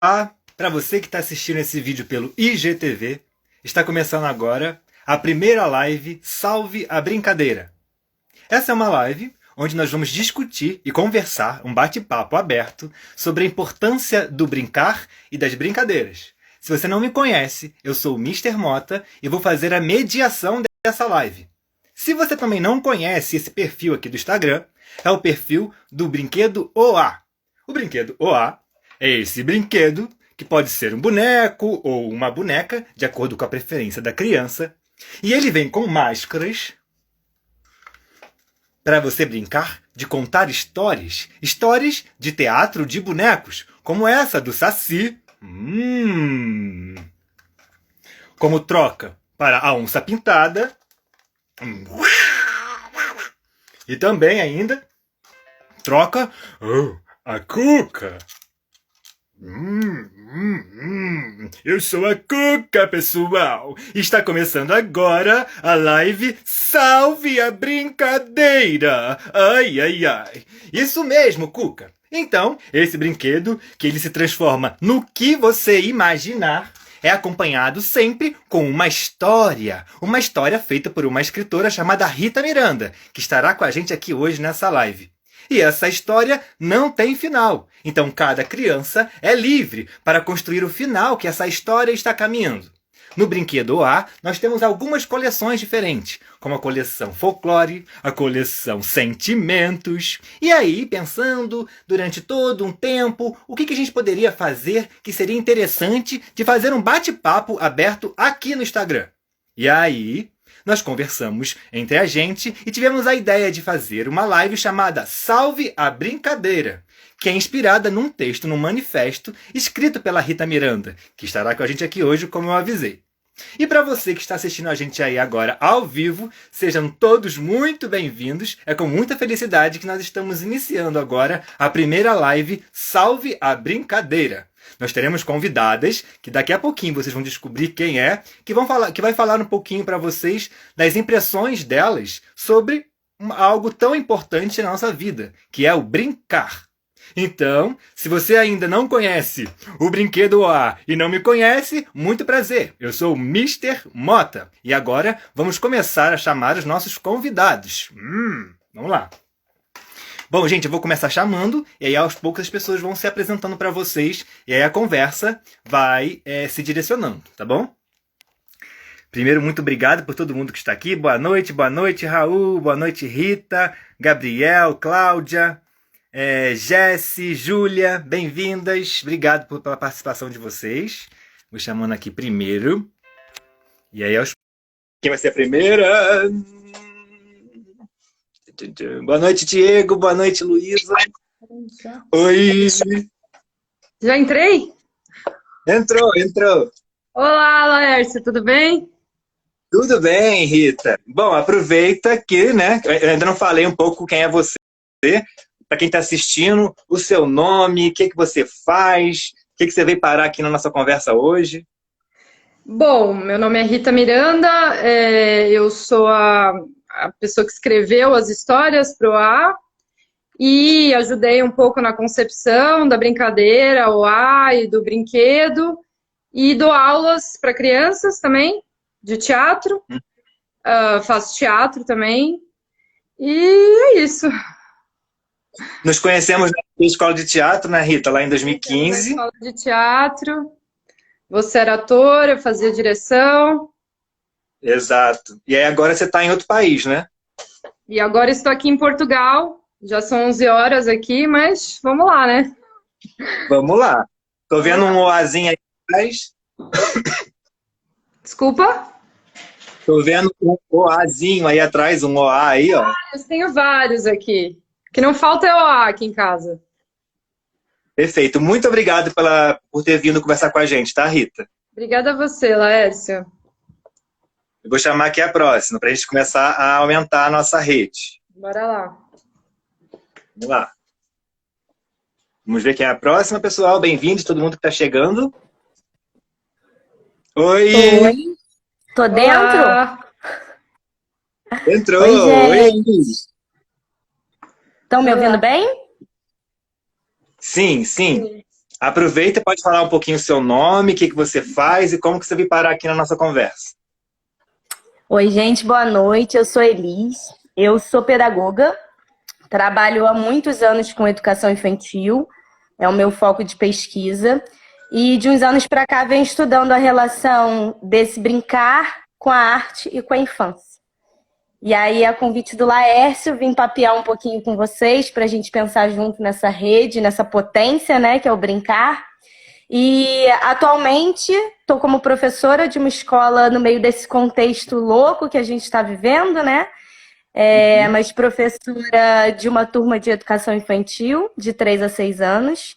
Para você que está assistindo esse vídeo pelo IGTV, está começando agora a primeira live Salve a Brincadeira. Essa é uma live onde nós vamos discutir e conversar, um bate-papo aberto, sobre a importância do brincar e das brincadeiras. Se você não me conhece, eu sou o Mr. Mota e vou fazer a mediação dessa live. Se você também não conhece esse perfil aqui do Instagram, é o perfil do Brinquedo OA. O Brinquedo OA é esse brinquedo que pode ser um boneco ou uma boneca, de acordo com a preferência da criança. E ele vem com máscaras para você brincar de contar histórias. Histórias de teatro de bonecos, como essa do Saci. Como troca para a onça pintada. E também ainda troca a Cuca. Eu sou a Cuca, pessoal. Está começando agora a live Salve a Brincadeira. Ai, ai, ai. Isso mesmo, Cuca. Então, esse brinquedo, que ele se transforma no que você imaginar, é acompanhado sempre com uma história feita por uma escritora chamada Rita Miranda, que estará com a gente aqui hoje nessa live. E essa história não tem final. Então cada criança é livre para construir o final que essa história está caminhando. No Brinquedo A, nós temos algumas coleções diferentes, como a coleção Folclore, a coleção Sentimentos. E aí, pensando durante todo um tempo, o que a gente poderia fazer que seria interessante de fazer um bate-papo aberto aqui no Instagram. E aí, nós conversamos entre a gente e tivemos a ideia de fazer uma live chamada Salve a Brincadeira, que é inspirada num texto, num manifesto, escrito pela Rita Miranda, que estará com a gente aqui hoje, como eu avisei. E para você que está assistindo a gente aí agora ao vivo, sejam todos muito bem-vindos. É com muita felicidade que nós estamos iniciando agora a primeira live Salve a Brincadeira. Nós teremos convidadas, que daqui a pouquinho vocês vão descobrir quem é, que vai falar um pouquinho para vocês das impressões delas sobre algo tão importante na nossa vida, que é o brincar. Então, se você ainda não conhece o Brinquedo A e não me conhece, muito prazer. Eu sou o Mr. Mota. E agora vamos começar a chamar os nossos convidados. Vamos lá. Bom, gente, eu vou começar chamando, e aí aos poucos as pessoas vão se apresentando para vocês, e aí a conversa vai se direcionando, tá bom? Primeiro, muito obrigado por todo mundo que está aqui. Boa noite, Raul, boa noite, Rita, Gabriel, Cláudia, Jesse, Júlia, bem-vindas. Obrigado pela participação de vocês. Vou chamando aqui primeiro. E aí, quem vai ser a primeira? Boa noite, Diego. Boa noite, Luísa. Oi. Já entrei? Entrou. Olá, Laércio, tudo bem? Tudo bem, Rita. Bom, aproveita que, né, eu ainda não falei um pouco quem é você. Para quem está assistindo, o seu nome, o que você faz, o que você veio parar aqui na nossa conversa hoje. Bom, meu nome é Rita Miranda, eu sou a pessoa que escreveu as histórias para o A e ajudei um pouco na concepção da brincadeira, o A e do brinquedo, e dou aulas para crianças também, de teatro, faço teatro também, e é isso. Nos conhecemos na escola de teatro, né, Rita, lá em 2015. Na escola de teatro, você era ator, eu fazia direção. Exato. E aí agora você está em outro país, né? E agora estou aqui em Portugal, já são 11 horas aqui, mas vamos lá, né? Vamos lá. Tô vendo um oazinho aí atrás. Desculpa? Tô vendo um oazinho aí atrás, um oá aí, ó. Eu tenho vários aqui. O que não falta é OA aqui em casa. Perfeito. Muito obrigado por ter vindo conversar com a gente, tá, Rita? Obrigada a você, Laércio. Eu vou chamar aqui a próxima, para a gente começar a aumentar a nossa rede. Bora lá. Vamos lá. Vamos ver quem é a próxima, pessoal. Bem-vindos, todo mundo que está chegando. Oi! Oi! Tô dentro? Olá. Entrou! Oi, gente! Estão me ouvindo bem? Sim, sim. Aproveita e pode falar um pouquinho o seu nome, o que você faz e como que você veio parar aqui na nossa conversa. Oi, gente, boa noite. Eu sou Elis, eu sou pedagoga, trabalho há muitos anos com educação infantil, é o meu foco de pesquisa, e de uns anos para cá venho estudando a relação desse brincar com a arte e com a infância. E aí, a convite do Laércio, vim papear um pouquinho com vocês para a gente pensar junto nessa rede, nessa potência, né, que é o brincar. E atualmente estou como professora de uma escola no meio desse contexto louco que a gente está vivendo, né? Mas professora de uma turma de educação infantil, de 3 a 6 anos.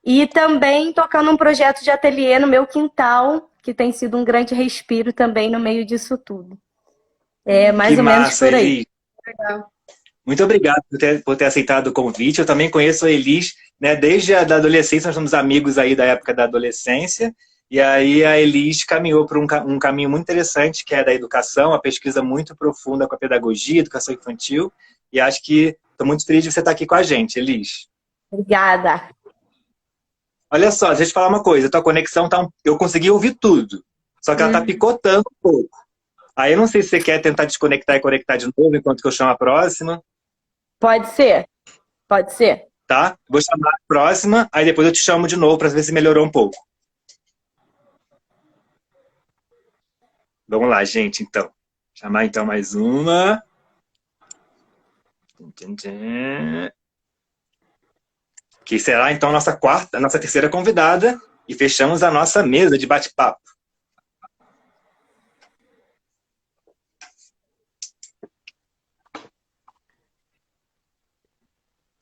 E também tocando um projeto de ateliê no meu quintal, que tem sido um grande respiro também no meio disso tudo. É mais Que ou menos massa, por aí. Elis. Muito obrigado por ter aceitado o convite. Eu também conheço a Elis, né, desde a da adolescência, nós somos amigos aí da época da adolescência, e aí a Elis caminhou por um caminho muito interessante, que é da educação, a pesquisa muito profunda com a pedagogia, educação infantil, e acho que estou muito feliz de você estar aqui com a gente, Elis. Obrigada. Olha só, deixa eu te falar uma coisa, a tua conexão tá eu consegui ouvir tudo, só que ela tá picotando um pouco. Aí eu não sei se você quer tentar desconectar e conectar de novo enquanto que eu chamo a próxima. Pode ser? Pode ser. Tá? Vou chamar a próxima, aí depois eu te chamo de novo para ver se melhorou um pouco. Vamos lá, gente, então. Chamar então mais uma. Que será então nossa terceira convidada. E fechamos a nossa mesa de bate-papo.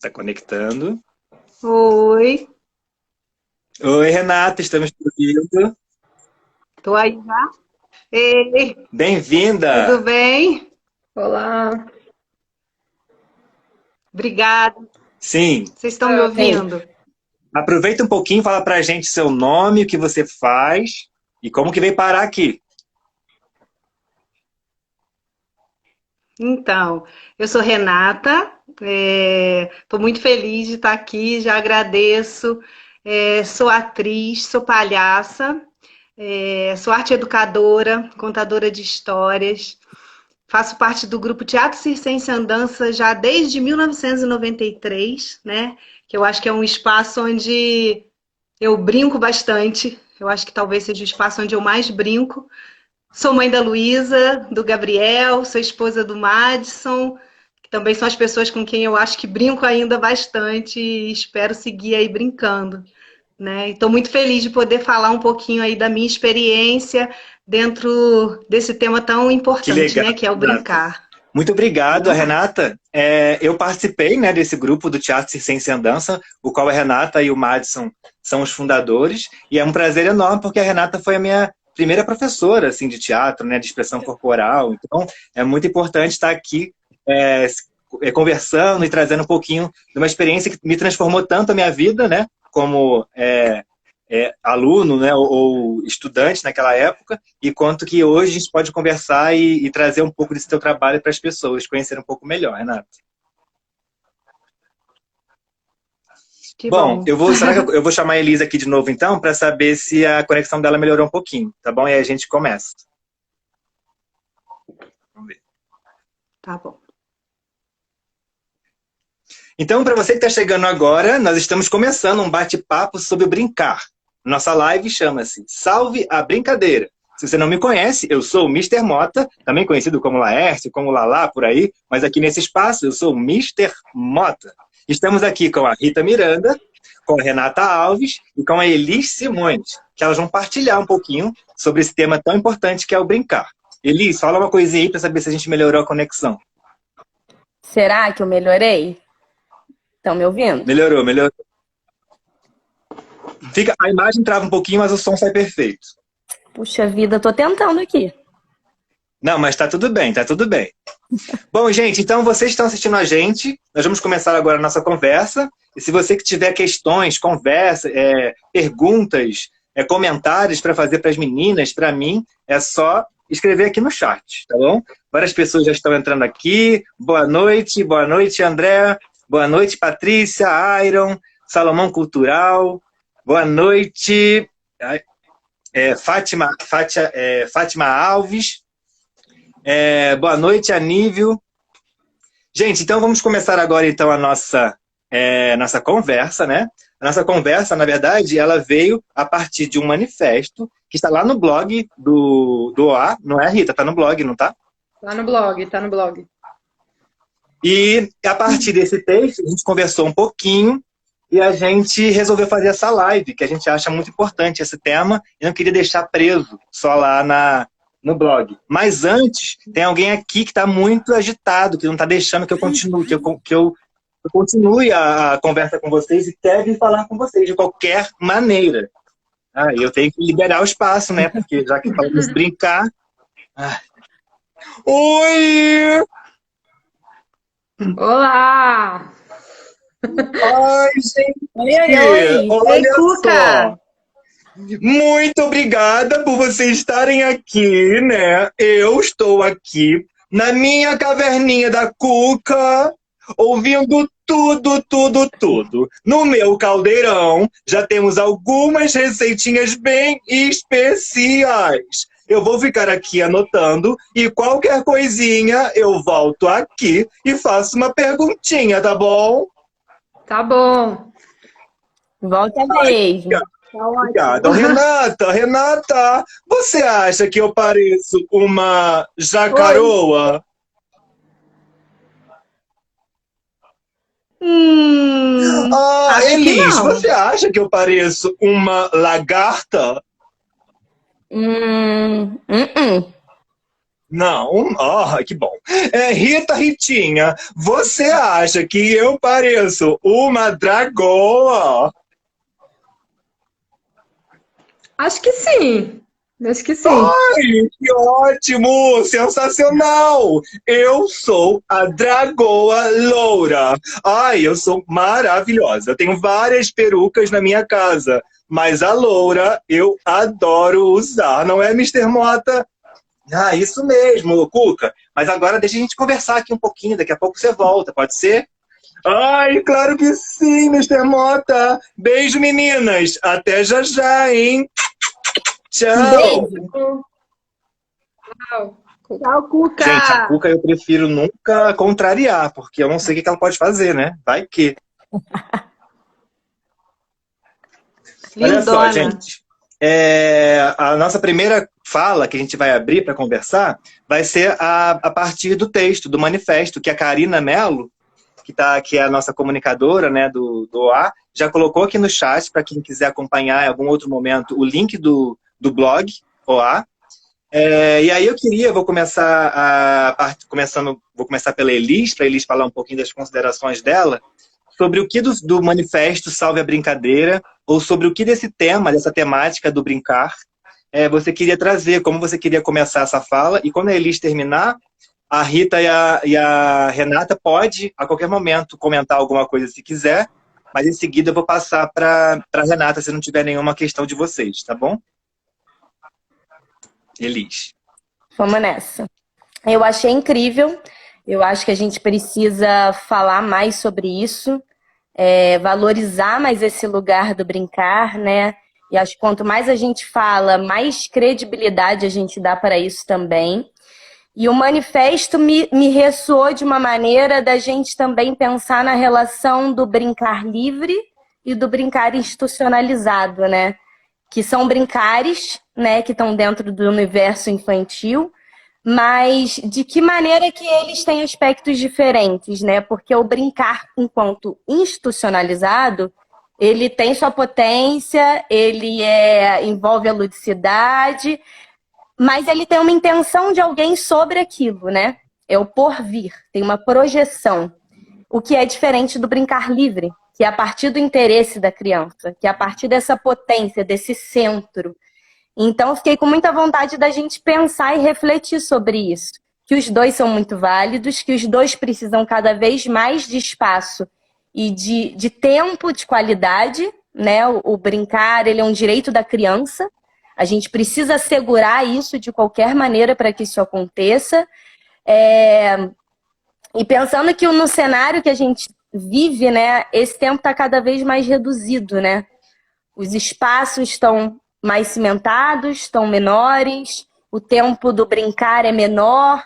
Tá conectando. Oi, Oi, Renata, estamos te ouvindo. tô aí já. Ei, Bem-vinda! tudo bem? Olá. Obrigada. Sim. Vocês estão me ouvindo? Aproveita um pouquinho, fala pra gente seu nome, o que você faz e como que veio parar aqui. Então, eu sou Renata, estou muito feliz de estar aqui, já agradeço. Sou atriz, sou palhaça, sou arte educadora, contadora de histórias. Faço parte do grupo Teatro Circense Andança já desde 1993, né? Que eu acho que é um espaço onde eu brinco bastante. Eu acho que talvez seja o espaço onde eu mais brinco. Sou mãe da Luísa, do Gabriel, sou esposa do Madison, que também são as pessoas com quem eu acho que brinco ainda bastante e espero seguir aí brincando, né? Estou muito feliz de poder falar um pouquinho aí da minha experiência dentro desse tema tão importante, né? Que é o brincar. Muito obrigado, Renata. Eu participei, né, desse grupo do Teatro Circense Andança, o qual a Renata e o Madison são os fundadores, e é um prazer enorme porque a Renata foi a minha primeira professora assim, de teatro, né, de expressão corporal. Então, é muito importante estar aqui conversando e trazendo um pouquinho de uma experiência que me transformou tanto a minha vida, né, como aluno, né, ou estudante naquela época, e quanto que hoje a gente pode conversar e trazer um pouco desse teu trabalho para as pessoas conhecerem um pouco melhor, Renata. Bom, eu vou chamar a Elisa aqui de novo, então, para saber se a conexão dela melhorou um pouquinho, tá bom? E aí a gente começa. Vamos ver. Tá bom. Então, para você que está chegando agora, nós estamos começando um bate-papo sobre o brincar. Nossa live chama-se Salve a Brincadeira. Se você não me conhece, eu sou o Mr. Mota, também conhecido como Laércio, como Lalá, por aí, mas aqui nesse espaço eu sou o Mr. Mota. Estamos aqui com a Rita Miranda, com a Renata Alves e com a Elis Simões, que elas vão partilhar um pouquinho sobre esse tema tão importante que é o brincar. Elis, fala uma coisinha aí para saber se a gente melhorou a conexão. Será que eu melhorei? Estão me ouvindo? Melhorou. A imagem trava um pouquinho, mas o som sai perfeito. Puxa vida, tô tentando aqui. Não, mas tá tudo bem, tá tudo bem. Bom, gente, então vocês estão assistindo a gente. Nós vamos começar agora a nossa conversa. E se você que tiver questões, conversa, perguntas, comentários para fazer para as meninas, para mim, é só escrever aqui no chat, tá bom? Várias pessoas já estão entrando aqui. Boa noite, André. Boa noite, Patrícia, Iron, Salomão Cultural. Boa noite, Fátima Alves. Boa noite, Anível. Gente, então vamos começar agora então a nossa conversa, né? A nossa conversa, na verdade, ela veio a partir de um manifesto que está lá no blog do OA, não é, Rita? Tá no blog, não tá? Tá no blog, tá no blog. E a partir desse texto, a gente conversou um pouquinho e a gente resolveu fazer essa live, que a gente acha muito importante esse tema e não queria deixar preso só lá no blog. Mas antes, tem alguém aqui que está muito agitado, que não está deixando que eu continue, que eu continue a conversa com vocês e quer vir falar com vocês de qualquer maneira. E eu tenho que liberar o espaço, né? Porque já que falamos brincar... Oi! Olá! Ai, gente! Oi. Olha Cuca! só! Muito obrigada por vocês estarem aqui, né? Eu estou aqui na minha caverninha da Cuca, ouvindo tudo. No meu caldeirão, já temos algumas receitinhas bem especiais. Eu vou ficar aqui anotando e qualquer coisinha eu volto aqui e faço uma perguntinha, tá bom? Tá bom. Volta mesmo. Obrigado. Renata, você acha que eu pareço uma jacaroa? Acho que Elis, não. você acha que eu pareço uma lagarta? Não? Que bom. Ritinha, você acha que eu pareço uma dragoa? Acho que sim. Acho que sim. Ai, que ótimo! Sensacional! Eu sou a dragoa loura. Ai, eu sou maravilhosa. Eu tenho várias perucas na minha casa, mas a loura eu adoro usar, não é, Mr. Mota? Isso mesmo, Cuca. Mas agora deixa a gente conversar aqui um pouquinho, daqui a pouco você volta, pode ser? Ai, claro que sim, Mr. Mota. Beijo, meninas. Até já já, hein? Tchau. Beijo. Tchau, Cuca! Gente, a Cuca eu prefiro nunca contrariar, porque eu não sei o que ela pode fazer, né? Vai que. Olha só, Lindona. gente. A nossa primeira fala que a gente vai abrir para conversar vai ser a partir do texto, do manifesto, que a Karina Mello, que é a nossa comunicadora, né, do OA, já colocou aqui no chat para quem quiser acompanhar em algum outro momento o link do blog OA. E aí vou começar pela Elis, para a Elis falar um pouquinho das considerações dela, sobre o que do manifesto Salve a Brincadeira, ou sobre o que desse tema, dessa temática do brincar, você queria trazer, como você queria começar essa fala, e quando a Elis terminar, a Rita e a Renata pode, a qualquer momento, comentar alguma coisa se quiser, mas em seguida eu vou passar para a Renata, se não tiver nenhuma questão de vocês, tá bom? Elis. Vamos nessa. Eu achei incrível. Eu acho que a gente precisa falar mais sobre isso, valorizar mais esse lugar do brincar, né? E acho que quanto mais a gente fala, mais credibilidade a gente dá para isso também. E o manifesto me ressoou de uma maneira da gente também pensar na relação do brincar livre e do brincar institucionalizado, né? Que são brincares, né, que estão dentro do universo infantil, mas de que maneira que eles têm aspectos diferentes, né? Porque o brincar enquanto institucionalizado, ele tem sua potência, ele envolve a ludicidade, mas ele tem uma intenção de alguém sobre aquilo, né? É o porvir, tem uma projeção. O que é diferente do brincar livre, que é a partir do interesse da criança, que é a partir dessa potência, desse centro. Então, eu fiquei com muita vontade da gente pensar e refletir sobre isso. Que os dois são muito válidos, que os dois precisam cada vez mais de espaço e de tempo de qualidade, né? O brincar, ele é um direito da criança. A gente precisa assegurar isso de qualquer maneira para que isso aconteça. E pensando que no cenário que a gente vive, né, esse tempo está cada vez mais reduzido, né? Os espaços estão mais cimentados, estão menores, o tempo do brincar é menor,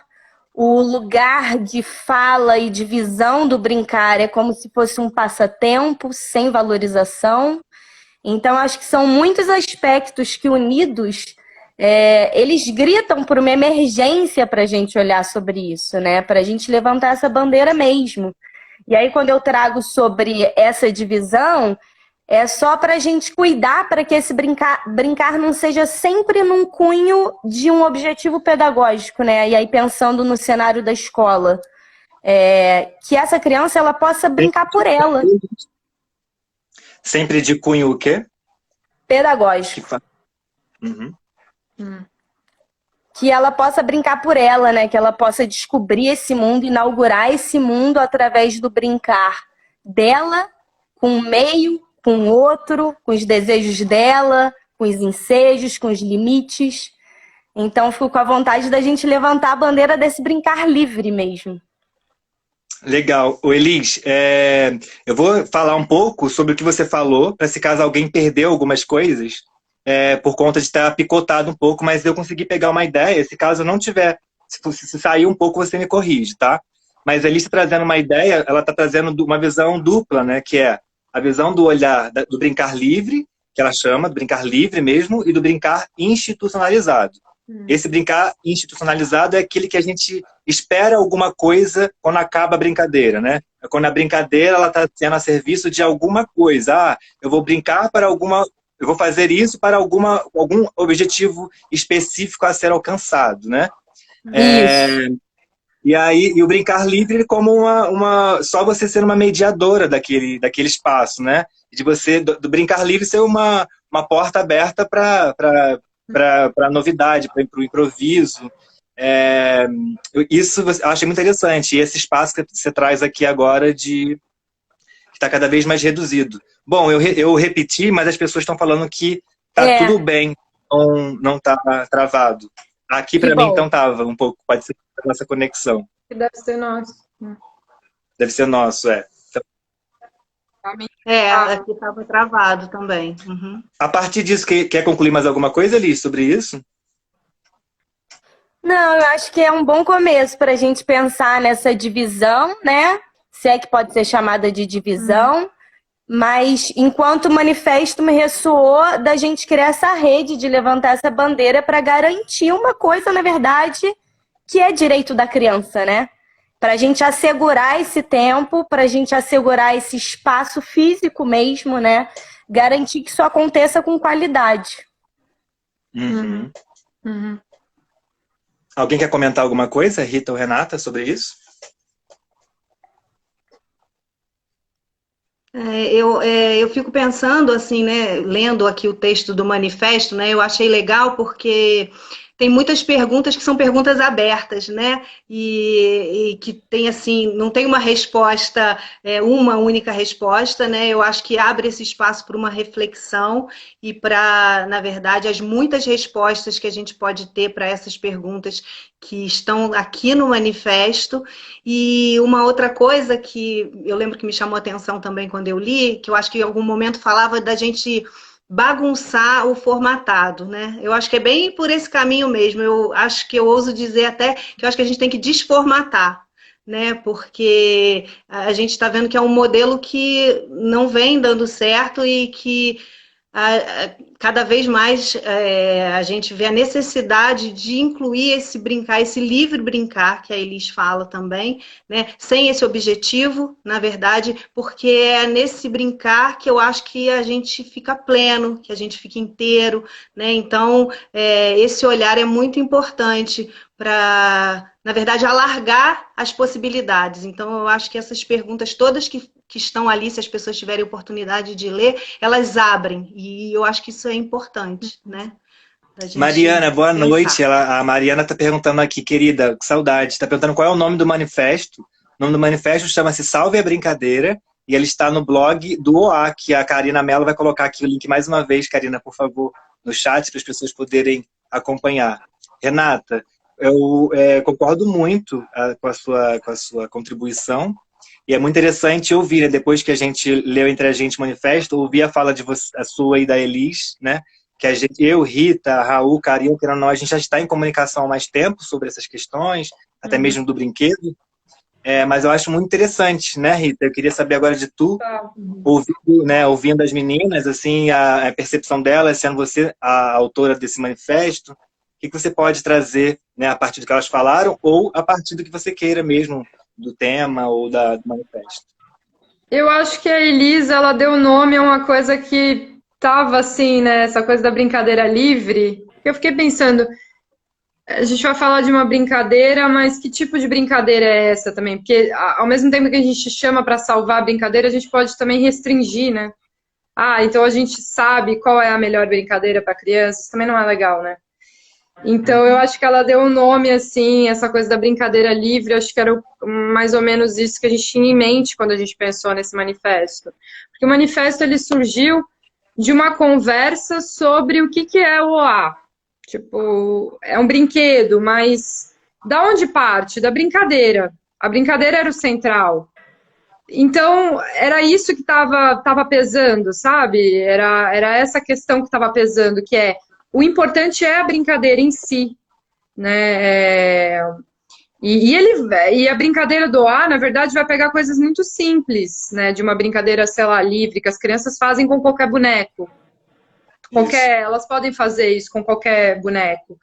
o lugar de fala e de visão do brincar é como se fosse um passatempo sem valorização. Então, acho que são muitos aspectos que, unidos, eles gritam por uma emergência para a gente olhar sobre isso, né? Para a gente levantar essa bandeira mesmo. E aí, quando eu trago sobre essa divisão, é só para a gente cuidar para que esse brincar não seja sempre num cunho de um objetivo pedagógico, né? E aí, pensando no cenário da escola, que essa criança ela possa brincar por ela. Sempre de cunho o quê? Pedagógico. Uhum. Que ela possa brincar por ela, né? Que ela possa descobrir esse mundo, inaugurar esse mundo através do brincar dela, com o meio, com o outro, com os desejos dela, com os ensejos, com os limites. Então, fico com a vontade da gente levantar a bandeira desse brincar livre mesmo. Legal. Ô Elis, eu vou falar um pouco sobre o que você falou, para se caso alguém perdeu algumas coisas, por conta de estar picotado um pouco, mas eu consegui pegar uma ideia. Se caso eu não tiver, se sair um pouco, você me corrige, tá? Mas a Elis está trazendo uma ideia, ela está trazendo uma visão dupla, né? Que é a visão do olhar do brincar livre, que ela chama, do brincar livre mesmo, e do brincar institucionalizado. Esse brincar institucionalizado é aquele que a gente espera alguma coisa quando acaba a brincadeira, né? Quando a brincadeira ela está sendo a serviço de alguma coisa. Eu vou brincar para alguma... Eu vou fazer isso para algum objetivo específico a ser alcançado, né? E aí, o brincar livre como só você ser uma mediadora daquele espaço, né? De você, do brincar livre ser uma porta aberta para a novidade, para o improviso. Isso eu achei muito interessante. E esse espaço que você traz aqui agora que está cada vez mais reduzido. Bom, eu repeti, mas as pessoas estão falando que está tudo bem, não está travado. Aqui para mim então estava um pouco, pode ser a nossa conexão. Deve ser nosso. Deve ser nosso, Aqui estava travado também. Uhum. A partir disso, quer concluir mais alguma coisa, Elis, sobre isso? Não, eu acho que é um bom começo para a gente pensar nessa divisão, né? Se é que pode ser chamada de divisão, mas enquanto manifesto me ressoou da gente criar essa rede, de levantar essa bandeira para garantir uma coisa, na verdade, que é direito da criança, né? Para a gente assegurar esse tempo, para a gente assegurar esse espaço físico mesmo, né? Garantir que isso aconteça com qualidade. Alguém quer comentar alguma coisa, Rita ou Renata, sobre isso? Eu fico pensando, assim, né, lendo aqui o texto do manifesto, né, eu achei legal porque tem muitas perguntas que são perguntas abertas, né, e que tem, assim, não tem uma resposta, uma única resposta, né, eu acho que abre esse espaço para uma reflexão e para, na verdade, as muitas respostas que a gente pode ter para essas perguntas que estão aqui no manifesto. E uma outra coisa que eu lembro que me chamou a atenção também quando eu li, que eu acho que em algum momento falava da gente bagunçar o formatado, né? Eu acho que é bem por esse caminho mesmo. Eu acho que eu ouso dizer até que eu acho que a gente tem que desformatar, né? Porque a gente está vendo que é um modelo que não vem dando certo e que cada vez mais a gente vê a necessidade de incluir esse brincar, esse livre brincar, que a Elis fala também, né? Sem esse objetivo, na verdade, porque é nesse brincar que eu acho que a gente fica pleno, que a gente fica inteiro, né? Então, esse olhar é muito importante para, na verdade, alargar as possibilidades. Então, eu acho que essas perguntas todas que estão ali, se as pessoas tiverem oportunidade de ler, elas abrem. E eu acho que isso é importante, né? Mariana, boa noite. A Mariana está perguntando aqui, querida, que saudade. Está perguntando qual é o nome do manifesto. O nome do manifesto chama-se Salve a Brincadeira e ele está no blog do OA, que a Karina Mello vai colocar aqui o link mais uma vez, Karina, por favor, no chat, para as pessoas poderem acompanhar. Renata, eu concordo muito com a sua contribuição. E é muito interessante ouvir, né, depois que a gente leu Entre a Gente o Manifesto, ouvir a fala de você, a sua e da Elis, né? Que a gente, eu, Rita, Raul, Carinho, que a gente já está em comunicação há mais tempo sobre essas questões, até mesmo do brinquedo. Mas eu acho muito interessante, né, Rita? Eu queria saber agora de tu, ouvindo as meninas, assim, a percepção delas, sendo você a autora desse manifesto, o que você pode trazer, né, a partir do que elas falaram ou a partir do que você queira mesmo, do tema ou do manifesto? Eu acho que a Elisa, ela deu nome a uma coisa que tava assim, né, essa coisa da brincadeira livre. Eu fiquei pensando, a gente vai falar de uma brincadeira, mas que tipo de brincadeira é essa também? Porque ao mesmo tempo que a gente chama para salvar a brincadeira, a gente pode também restringir, né? Ah, então a gente sabe qual é a melhor brincadeira para crianças, também não é legal, né? Então eu acho que ela deu um nome assim, essa coisa da brincadeira livre, acho que era mais ou menos isso que a gente tinha em mente quando a gente pensou nesse manifesto. Porque o manifesto ele surgiu de uma conversa sobre o que é o OA. Tipo, é um brinquedo, mas da onde parte? Da brincadeira. A brincadeira era o central. Então, era isso que estava pesando, sabe? Era essa questão que estava pesando, que é, o importante é a brincadeira em si, né? E a brincadeira do OA, na verdade, vai pegar coisas muito simples, né? De uma brincadeira, sei lá, livre, que as crianças fazem com qualquer boneco. Elas podem fazer isso com qualquer boneco.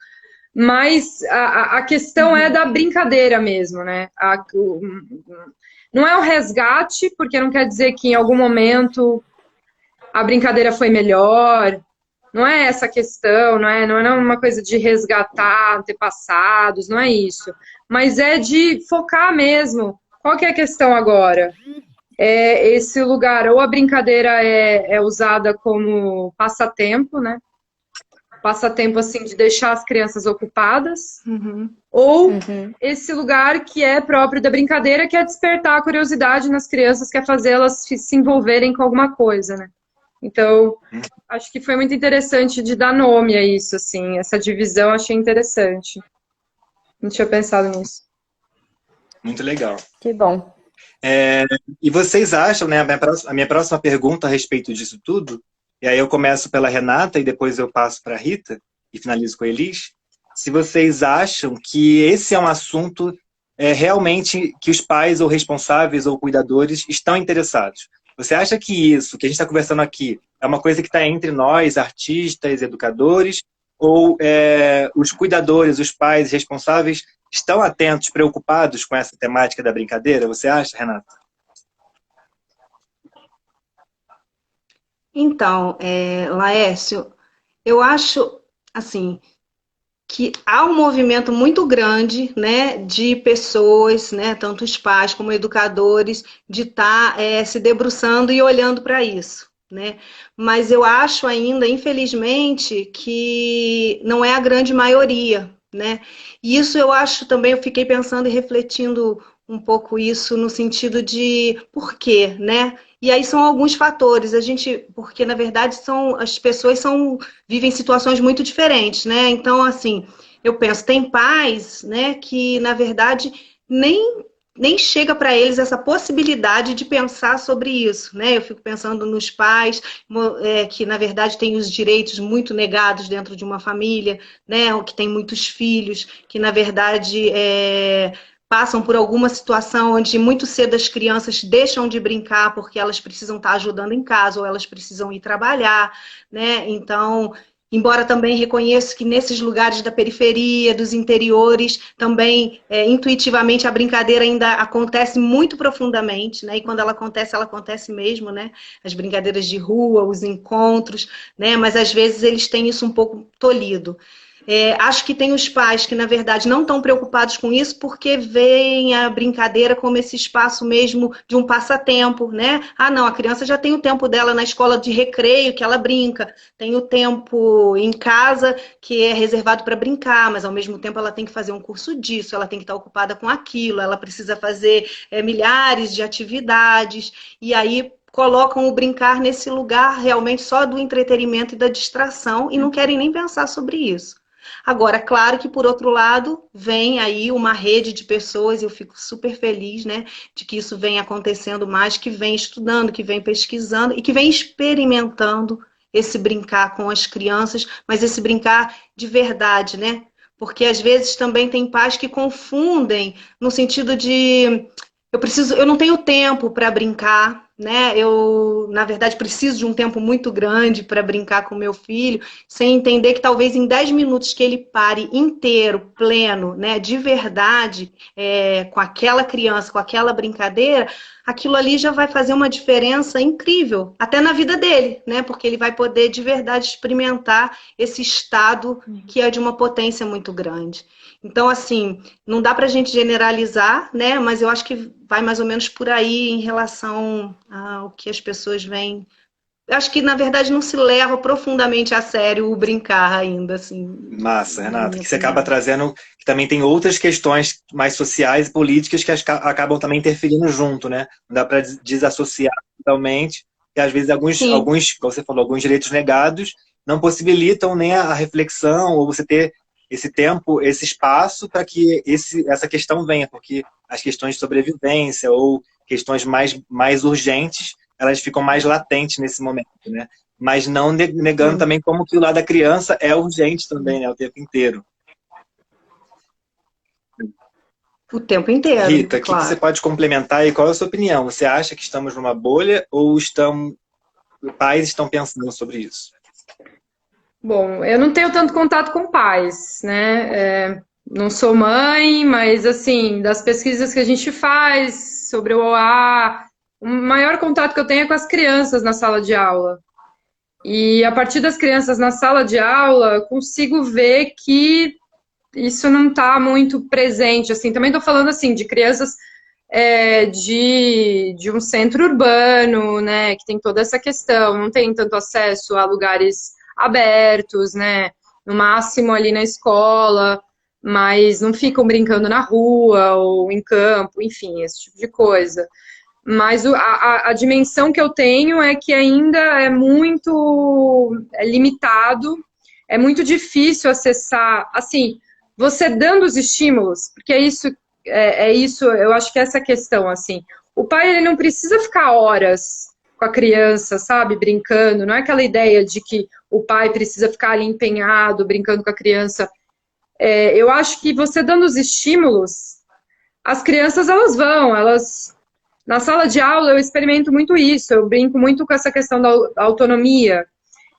Mas a questão é da brincadeira mesmo, né? Não é o resgate, porque não quer dizer que em algum momento a brincadeira foi melhor. Não é essa questão, não é uma coisa de resgatar antepassados, não é isso. Mas é de focar mesmo. Qual que é a questão agora? Esse lugar, ou a brincadeira é usada como passatempo, né? Passatempo, assim, de deixar as crianças ocupadas, ou esse lugar que é próprio da brincadeira, que é despertar a curiosidade nas crianças, que é fazer elas se envolverem com alguma coisa, né? Então, acho que foi muito interessante de dar nome a isso, assim, essa divisão achei interessante. Não tinha pensado nisso. Muito legal. Que bom. E vocês acham, né, a minha próxima pergunta a respeito disso tudo, e aí eu começo pela Renata e depois eu passo para a Rita e finalizo com a Elis, se vocês acham que esse é um assunto realmente que os pais ou responsáveis ou cuidadores estão interessados. Você acha que isso que a gente está conversando aqui é uma coisa que está entre nós, artistas, educadores, ou os cuidadores, os pais responsáveis estão atentos, preocupados com essa temática da brincadeira? Você acha, Renata? Então, Laércio, eu acho, assim, que há um movimento muito grande, né, de pessoas, né, tanto os pais como educadores, de estar se debruçando e olhando para isso, né? Mas eu acho ainda, infelizmente, que não é a grande maioria, né? E isso eu acho também, eu fiquei pensando e refletindo um pouco isso no sentido de por quê, né? E aí são alguns fatores, porque na verdade as pessoas vivem situações muito diferentes, né? Então, assim, eu penso, tem pais, né, que na verdade nem chega para eles essa possibilidade de pensar sobre isso, né? Eu fico pensando nos pais que, na verdade, têm os direitos muito negados dentro de uma família, né? Ou que tem muitos filhos, que, na verdade, passam por alguma situação onde muito cedo as crianças deixam de brincar porque elas precisam estar ajudando em casa ou elas precisam ir trabalhar, né? Então, embora também reconheço que nesses lugares da periferia, dos interiores, também intuitivamente a brincadeira ainda acontece muito profundamente, né? E quando ela acontece mesmo, né? As brincadeiras de rua, os encontros, né? Mas às vezes eles têm isso um pouco tolhido. Acho que tem os pais que, na verdade, não estão preocupados com isso porque veem a brincadeira como esse espaço mesmo de um passatempo, né? Ah, não, a criança já tem o tempo dela na escola de recreio, que ela brinca. Tem o tempo em casa, que é reservado para brincar, mas, ao mesmo tempo, ela tem que fazer um curso disso, ela tem que estar ocupada com aquilo, ela precisa fazer milhares de atividades. E aí colocam o brincar nesse lugar realmente só do entretenimento e da distração e não querem nem pensar sobre isso. Agora, claro que, por outro lado, vem aí uma rede de pessoas, e eu fico super feliz, né, de que isso vem acontecendo mais, que vem estudando, que vem pesquisando e que vem experimentando esse brincar com as crianças, mas esse brincar de verdade, né? Porque às vezes também tem pais que confundem no sentido de eu não tenho tempo para brincar, né? Eu, na verdade, preciso de um tempo muito grande para brincar com meu filho, sem entender que talvez em 10 minutos que ele pare inteiro, pleno, né, de verdade, com aquela criança, com aquela brincadeira, aquilo ali já vai fazer uma diferença incrível, até na vida dele, né? Porque ele vai poder de verdade experimentar esse estado que é de uma potência muito grande. Então, assim, não dá para a gente generalizar, né? Mas eu acho que vai mais ou menos por aí em relação ao que as pessoas veem. Eu acho que, na verdade, não se leva profundamente a sério o brincar ainda, assim. Massa, Renata, que você acaba trazendo, que também tem outras questões mais sociais e políticas que acabam também interferindo junto, né? Não dá para desassociar totalmente, e às vezes alguns, como você falou, alguns direitos negados não possibilitam nem a reflexão, ou você ter esse tempo, esse espaço para que essa questão venha, porque as questões de sobrevivência ou questões mais urgentes, elas ficam mais latentes nesse momento, né? Mas não negando também como que o lado da criança é urgente também, né? O tempo inteiro. O tempo inteiro, Rita, claro. O que você pode complementar e qual é a sua opinião? Você acha que estamos numa bolha ou pais estão pensando sobre isso? Bom, eu não tenho tanto contato com pais, né? Não sou mãe, mas, assim, das pesquisas que a gente faz sobre o OA, o maior contato que eu tenho é com as crianças na sala de aula. E, a partir das crianças na sala de aula, consigo ver que isso não está muito presente, assim. Também estou falando, assim, de crianças de um centro urbano, né? Que tem toda essa questão, não tem tanto acesso a lugares abertos, né? No máximo ali na escola, mas não ficam brincando na rua ou em campo, enfim, esse tipo de coisa. Mas a dimensão que eu tenho é que ainda é muito limitado, é muito difícil acessar, assim, você dando os estímulos, porque é isso, eu acho que é essa questão, assim, o pai ele não precisa ficar horas com a criança, sabe, brincando, não é aquela ideia de que o pai precisa ficar ali empenhado, brincando com a criança. Eu acho que você dando os estímulos, as crianças, elas na sala de aula eu experimento muito isso, eu brinco muito com essa questão da autonomia.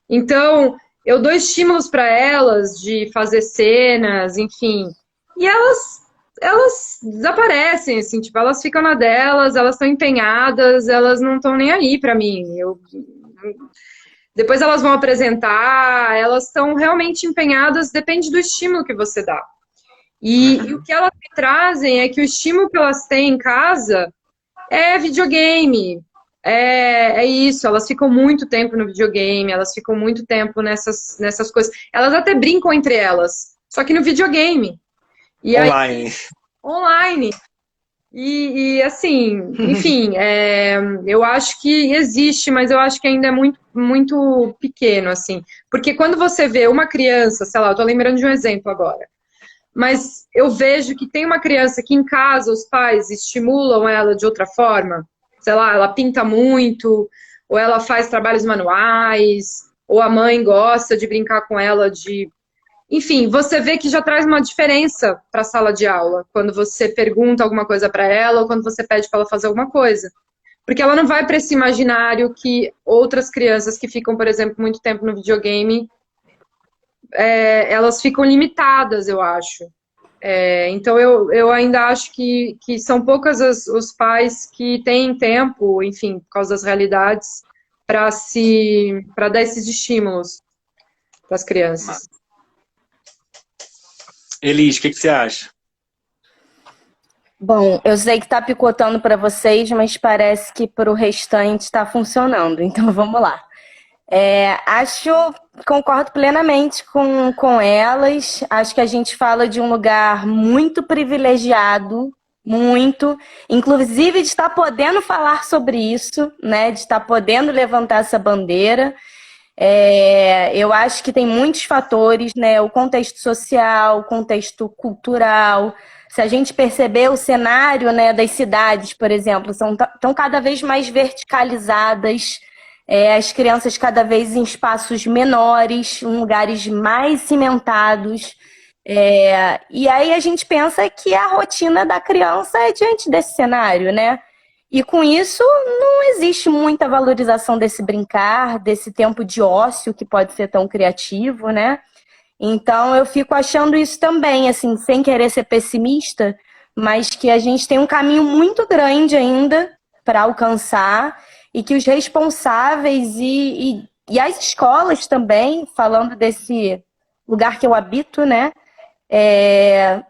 Então, eu dou estímulos para elas de fazer cenas, enfim, e elas desaparecem, assim, tipo, elas ficam na delas, elas estão empenhadas, elas não estão nem aí para mim. Depois elas vão apresentar, elas estão realmente empenhadas, depende do estímulo que você dá. E o que elas me trazem é que o estímulo que elas têm em casa é videogame, é isso, elas ficam muito tempo no videogame, elas ficam muito tempo nessas coisas. Elas até brincam entre elas, só que no videogame. E online. Aí, online. E assim, enfim, eu acho que existe, mas eu acho que ainda é muito, muito pequeno, assim. Porque quando você vê uma criança, sei lá, eu tô lembrando de um exemplo agora, mas eu vejo que tem uma criança que em casa os pais estimulam ela de outra forma, sei lá, ela pinta muito, ou ela faz trabalhos manuais, ou a mãe gosta de brincar com ela de... Enfim, você vê que já traz uma diferença para a sala de aula, quando você pergunta alguma coisa para ela, ou quando você pede para ela fazer alguma coisa. Porque ela não vai para esse imaginário que outras crianças que ficam, por exemplo, muito tempo no videogame, elas ficam limitadas, eu acho. Então, eu ainda acho que são poucas os pais que têm tempo, enfim, por causa das realidades, para dar esses estímulos para as crianças. Elis, o que você acha? Bom, eu sei que está picotando para vocês, mas parece que para o restante está funcionando. Então, vamos lá. Concordo plenamente com elas. Acho que a gente fala de um lugar muito privilegiado, muito, inclusive de estar podendo falar sobre isso, né? De estar podendo levantar essa bandeira. Eu acho que tem muitos fatores, né? O contexto social, o contexto cultural. Se a gente perceber o cenário, né, das cidades, por exemplo, estão cada vez mais verticalizadas, as crianças cada vez em espaços menores, em lugares mais cimentados. E aí a gente pensa que a rotina da criança é diante desse cenário, né? E com isso não existe muita valorização desse brincar, desse tempo de ócio que pode ser tão criativo, né? Então eu fico achando isso também, assim, sem querer ser pessimista, mas que a gente tem um caminho muito grande ainda para alcançar e que os responsáveis e as escolas também, falando desse lugar que eu habito, né?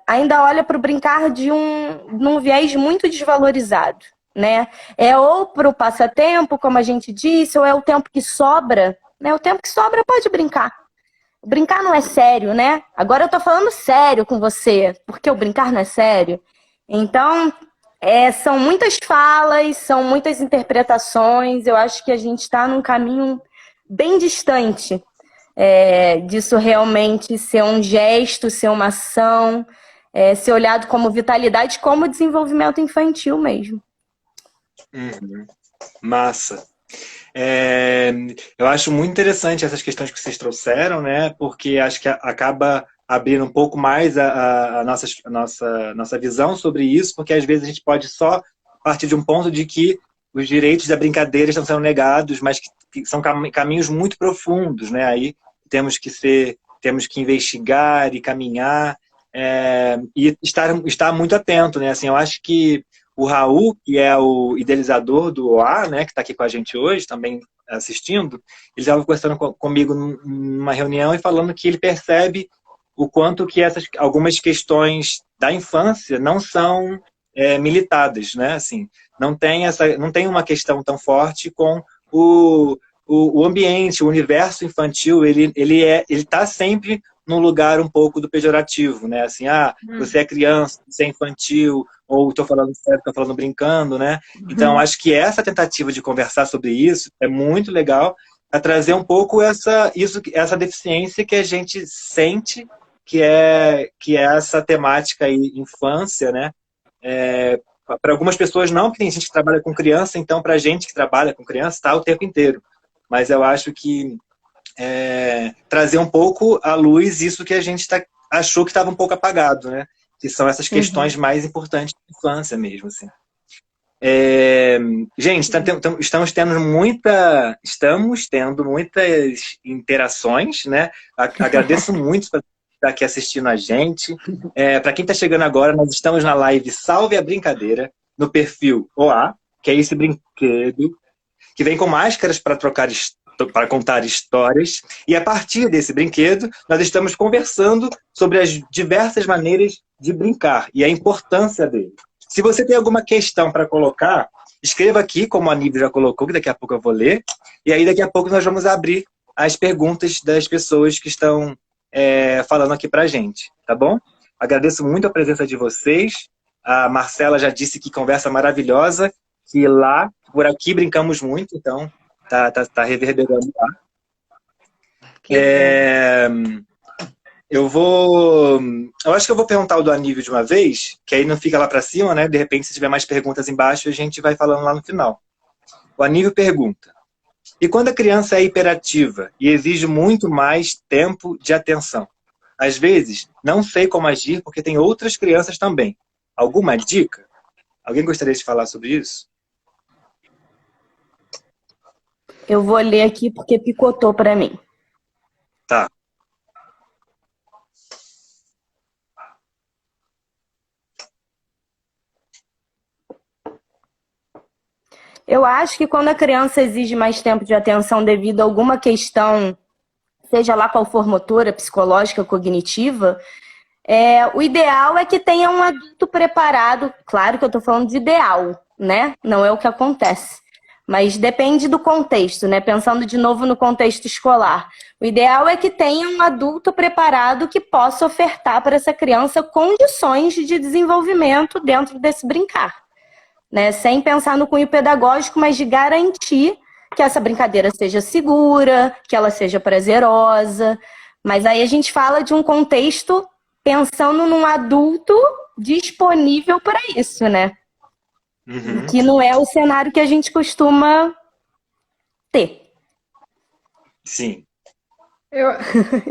Ainda olha para o brincar num viés muito desvalorizado, né? Ou para o passatempo, como a gente disse, ou é o tempo que sobra, né? O tempo que sobra pode brincar. O brincar não é sério, né? Agora eu tô falando sério com você, porque o brincar não é sério. Então, são muitas falas, são muitas interpretações. Eu acho que a gente está num caminho bem distante disso realmente ser um gesto, ser uma ação, ser olhado como vitalidade, como desenvolvimento infantil mesmo. Uhum. Massa. Eu acho muito interessante essas questões que vocês trouxeram, né? Porque acho que acaba abrindo um pouco mais a nossa visão sobre isso, porque às vezes a gente pode só partir de um ponto de que os direitos da brincadeira estão sendo negados, mas que são caminhos muito profundos, né? Aí temos que investigar e caminhar e estar muito atento, né? Assim, eu acho que o Raul, que é o idealizador do OA, né, que está aqui com a gente hoje, também assistindo, ele estava conversando comigo numa reunião e falando que ele percebe o quanto que algumas questões da infância não são militadas, né? Assim, não tem uma questão tão forte com o ambiente, o universo infantil. Ele está sempre num lugar um pouco do pejorativo, né? Assim, você é criança, você é infantil, ou estou falando sério, estou falando brincando, né? Então, acho que essa tentativa de conversar sobre isso é muito legal, para trazer um pouco essa deficiência que a gente sente, que é essa temática aí, infância, né? Para algumas pessoas não, porque tem gente que trabalha com criança, então para a gente que trabalha com criança está o tempo inteiro. Mas eu acho que trazer um pouco à luz isso que a gente achou que estava um pouco apagado, né? Que são essas questões mais importantes da infância mesmo, assim. Gente, estamos tendo muitas interações, né? Agradeço muito por estar aqui assistindo a gente. Para quem está chegando agora, nós estamos na live Salve a Brincadeira, no perfil OA, que é esse brinquedo que vem com máscaras para contar histórias, e a partir desse brinquedo nós estamos conversando sobre as diversas maneiras de brincar e a importância dele. Se você tem alguma questão para colocar, escreva aqui, como a Nívia já colocou, que daqui a pouco eu vou ler, e aí daqui a pouco nós vamos abrir as perguntas das pessoas que estão falando aqui pra gente, tá bom? Agradeço muito a presença de vocês. A Marcela já disse que conversa maravilhosa, que lá, por aqui, brincamos muito, então tá reverberando lá. Eu acho que eu vou perguntar o do Anísio de uma vez, que aí não fica lá para cima, né? De repente, se tiver mais perguntas embaixo, a gente vai falando lá no final. O Anísio pergunta: e quando a criança é hiperativa e exige muito mais tempo de atenção? Às vezes, não sei como agir porque tem outras crianças também. Alguma dica? Alguém gostaria de falar sobre isso? Eu vou ler aqui porque picotou para mim. Tá. Eu acho que quando a criança exige mais tempo de atenção devido a alguma questão, seja lá qual for motora, psicológica, cognitiva, o ideal é que tenha um adulto preparado. Claro que eu estou falando de ideal, né? Não é o que acontece. Mas depende do contexto, né? Pensando de novo no contexto escolar. O ideal é que tenha um adulto preparado que possa ofertar para essa criança condições de desenvolvimento dentro desse brincar, né? Sem pensar no cunho pedagógico, mas de garantir que essa brincadeira seja segura, que ela seja prazerosa. Mas aí a gente fala de um contexto pensando num adulto disponível para isso, né? Uhum. Que não é o cenário que a gente costuma ter. Sim.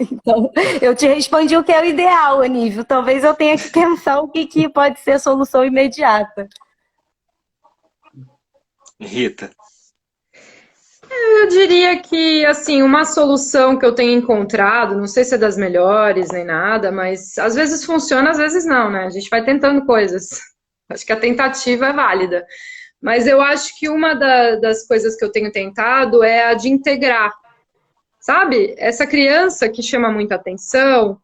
Então, eu te respondi o que é o ideal, Anísio. Talvez eu tenha que pensar o que pode ser a solução imediata. Rita. Eu diria que, assim, uma solução que eu tenho encontrado, não sei se é das melhores nem nada, mas às vezes funciona, às vezes não, né? A gente vai tentando coisas. Acho que a tentativa é válida. Mas eu acho que uma das coisas que eu tenho tentado é a de integrar. Sabe? Essa criança que chama muita atenção,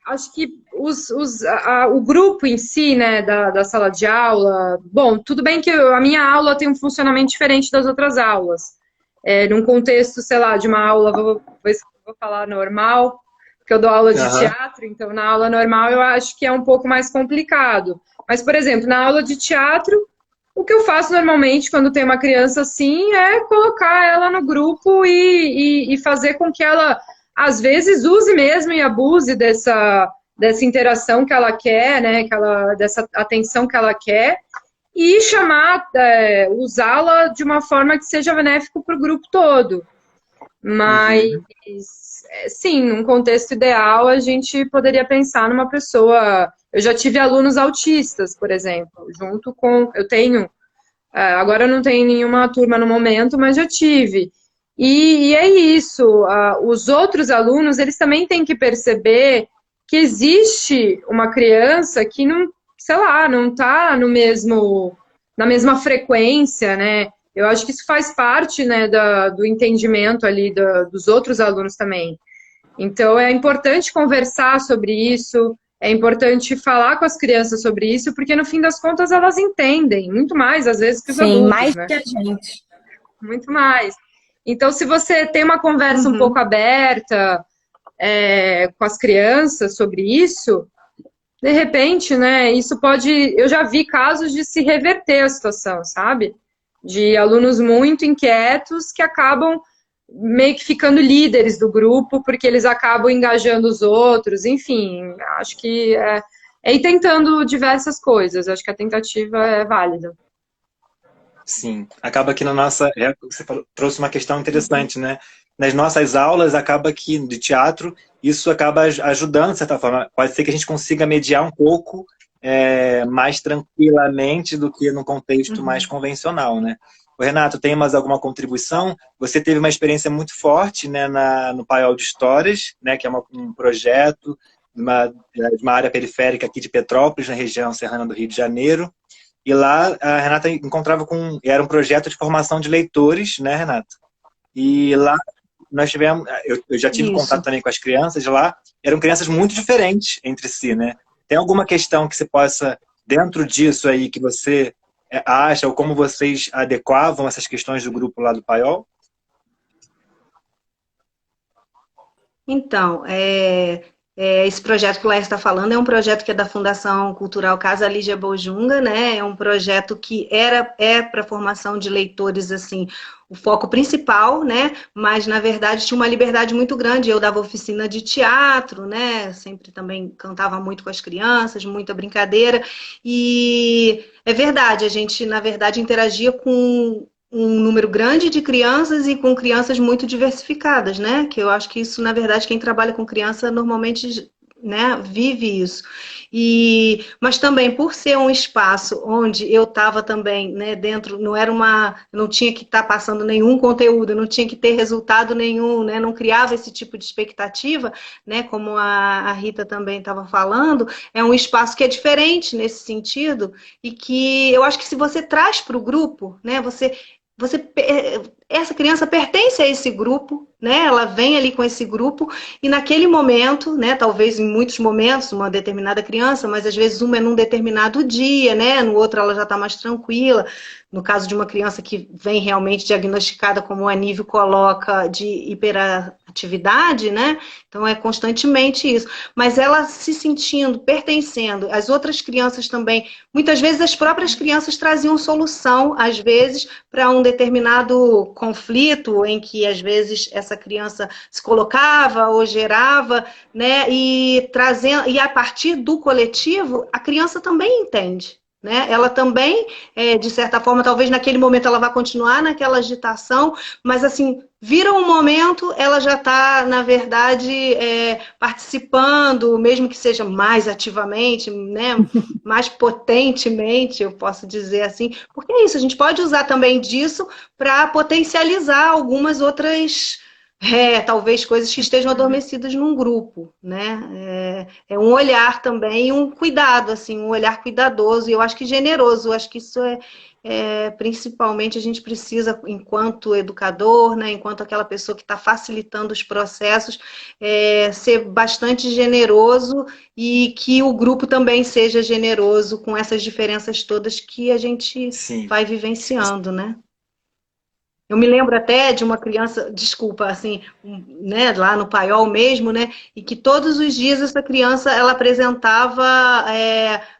acho que o grupo em si, né, da sala de aula, bom, tudo bem que a minha aula tem um funcionamento diferente das outras aulas. Num contexto, sei lá, de uma aula, vou falar normal, porque eu dou aula de teatro, então na aula normal eu acho que é um pouco mais complicado. Mas, por exemplo, na aula de teatro, o que eu faço normalmente quando tem uma criança assim é colocar ela no grupo e fazer com que ela, às vezes, use mesmo e abuse dessa interação que ela quer, né? Dessa atenção que ela quer, e usá-la de uma forma que seja benéfico para o grupo todo. Mas, sim, num contexto ideal, a gente poderia pensar numa pessoa. Eu já tive alunos autistas, por exemplo, junto com. Agora eu não tenho nenhuma turma no momento, mas já tive. E é isso. Os outros alunos, eles também têm que perceber que existe uma criança que não, sei lá, não está na mesma frequência, né? Eu acho que isso faz parte, né, do entendimento ali dos outros alunos também. Então, é importante conversar sobre isso, é importante falar com as crianças sobre isso, porque, no fim das contas, elas entendem muito mais, às vezes, que os adultos. Sim, mais né? que a gente. Muito mais. Então, se você tem uma conversa um pouco aberta com as crianças sobre isso, de repente, né, isso pode... Eu já vi casos de se reverter a situação, sabe? De alunos muito inquietos que acabam meio que ficando líderes do grupo, porque eles acabam engajando os outros, enfim, acho que é ir tentando diversas coisas, acho que a tentativa é válida. Sim, acaba que na nossa... Você trouxe uma questão interessante, né? Nas nossas aulas, acaba que de teatro, isso acaba ajudando, de certa forma. Pode ser que a gente consiga mediar um pouco mais tranquilamente do que no contexto mais convencional, né? O Renato, tem mais alguma contribuição? Você teve uma experiência muito forte, né, no Paiol de Histórias, né, que é um projeto de uma área periférica aqui de Petrópolis, na região serrana do Rio de Janeiro. E lá a Renata encontrava era um projeto de formação de leitores, né, Renata? E lá nós tivemos... Eu já tive contato também com as crianças de lá. Eram crianças muito diferentes entre si, né? Tem alguma questão que você possa, dentro disso aí, que você acha, ou como vocês adequavam essas questões do grupo lá do Paiol? Então, esse projeto que o Laís está falando é um projeto que é da Fundação Cultural Casa Lígia Bojunga, né? É um projeto que é para formação de leitores, assim, o foco principal, né? Mas, na verdade, tinha uma liberdade muito grande. Eu dava oficina de teatro, né? Sempre também cantava muito com as crianças, muita brincadeira. E é verdade, a gente, na verdade, interagia com um número grande de crianças e com crianças muito diversificadas, né? Que eu acho que isso, na verdade, quem trabalha com criança normalmente, né, vive isso. Mas também por ser um espaço onde eu estava também, né, dentro, não tinha que estar passando nenhum conteúdo, não tinha que ter resultado nenhum, né, não criava esse tipo de expectativa, né, como a Rita também estava falando, é um espaço que é diferente nesse sentido e que eu acho que se você traz para o grupo, né, essa criança pertence a esse grupo, né? Ela vem ali com esse grupo e naquele momento, né? Talvez em muitos momentos, uma determinada criança, mas às vezes uma é num determinado dia, né? No outro ela já está mais tranquila. No caso de uma criança que vem realmente diagnosticada, como o Anísio coloca, de atividade, né? Então é constantemente isso. Mas ela se sentindo, pertencendo, as outras crianças também, muitas vezes as próprias crianças traziam solução, às vezes, para um determinado conflito em que, às vezes, essa criança se colocava ou gerava, né? E a partir do coletivo, a criança também entende. Né? Ela também, de certa forma, talvez naquele momento ela vá continuar naquela agitação, mas assim, vira um momento, ela já está, na verdade, participando, mesmo que seja mais ativamente, né? Mais potentemente, eu posso dizer assim, porque é isso, a gente pode usar também disso para potencializar algumas outras... talvez coisas que estejam adormecidas num grupo, né? É um olhar também, um cuidado, assim, um olhar cuidadoso, e eu acho que generoso, eu acho que isso principalmente a gente precisa, enquanto educador, né, enquanto aquela pessoa que está facilitando os processos, ser bastante generoso e que o grupo também seja generoso com essas diferenças todas que a gente vai vivenciando, né? Eu me lembro até de uma criança, desculpa, assim, né, lá no Paiol mesmo, né, e que todos os dias essa criança, ela apresentava,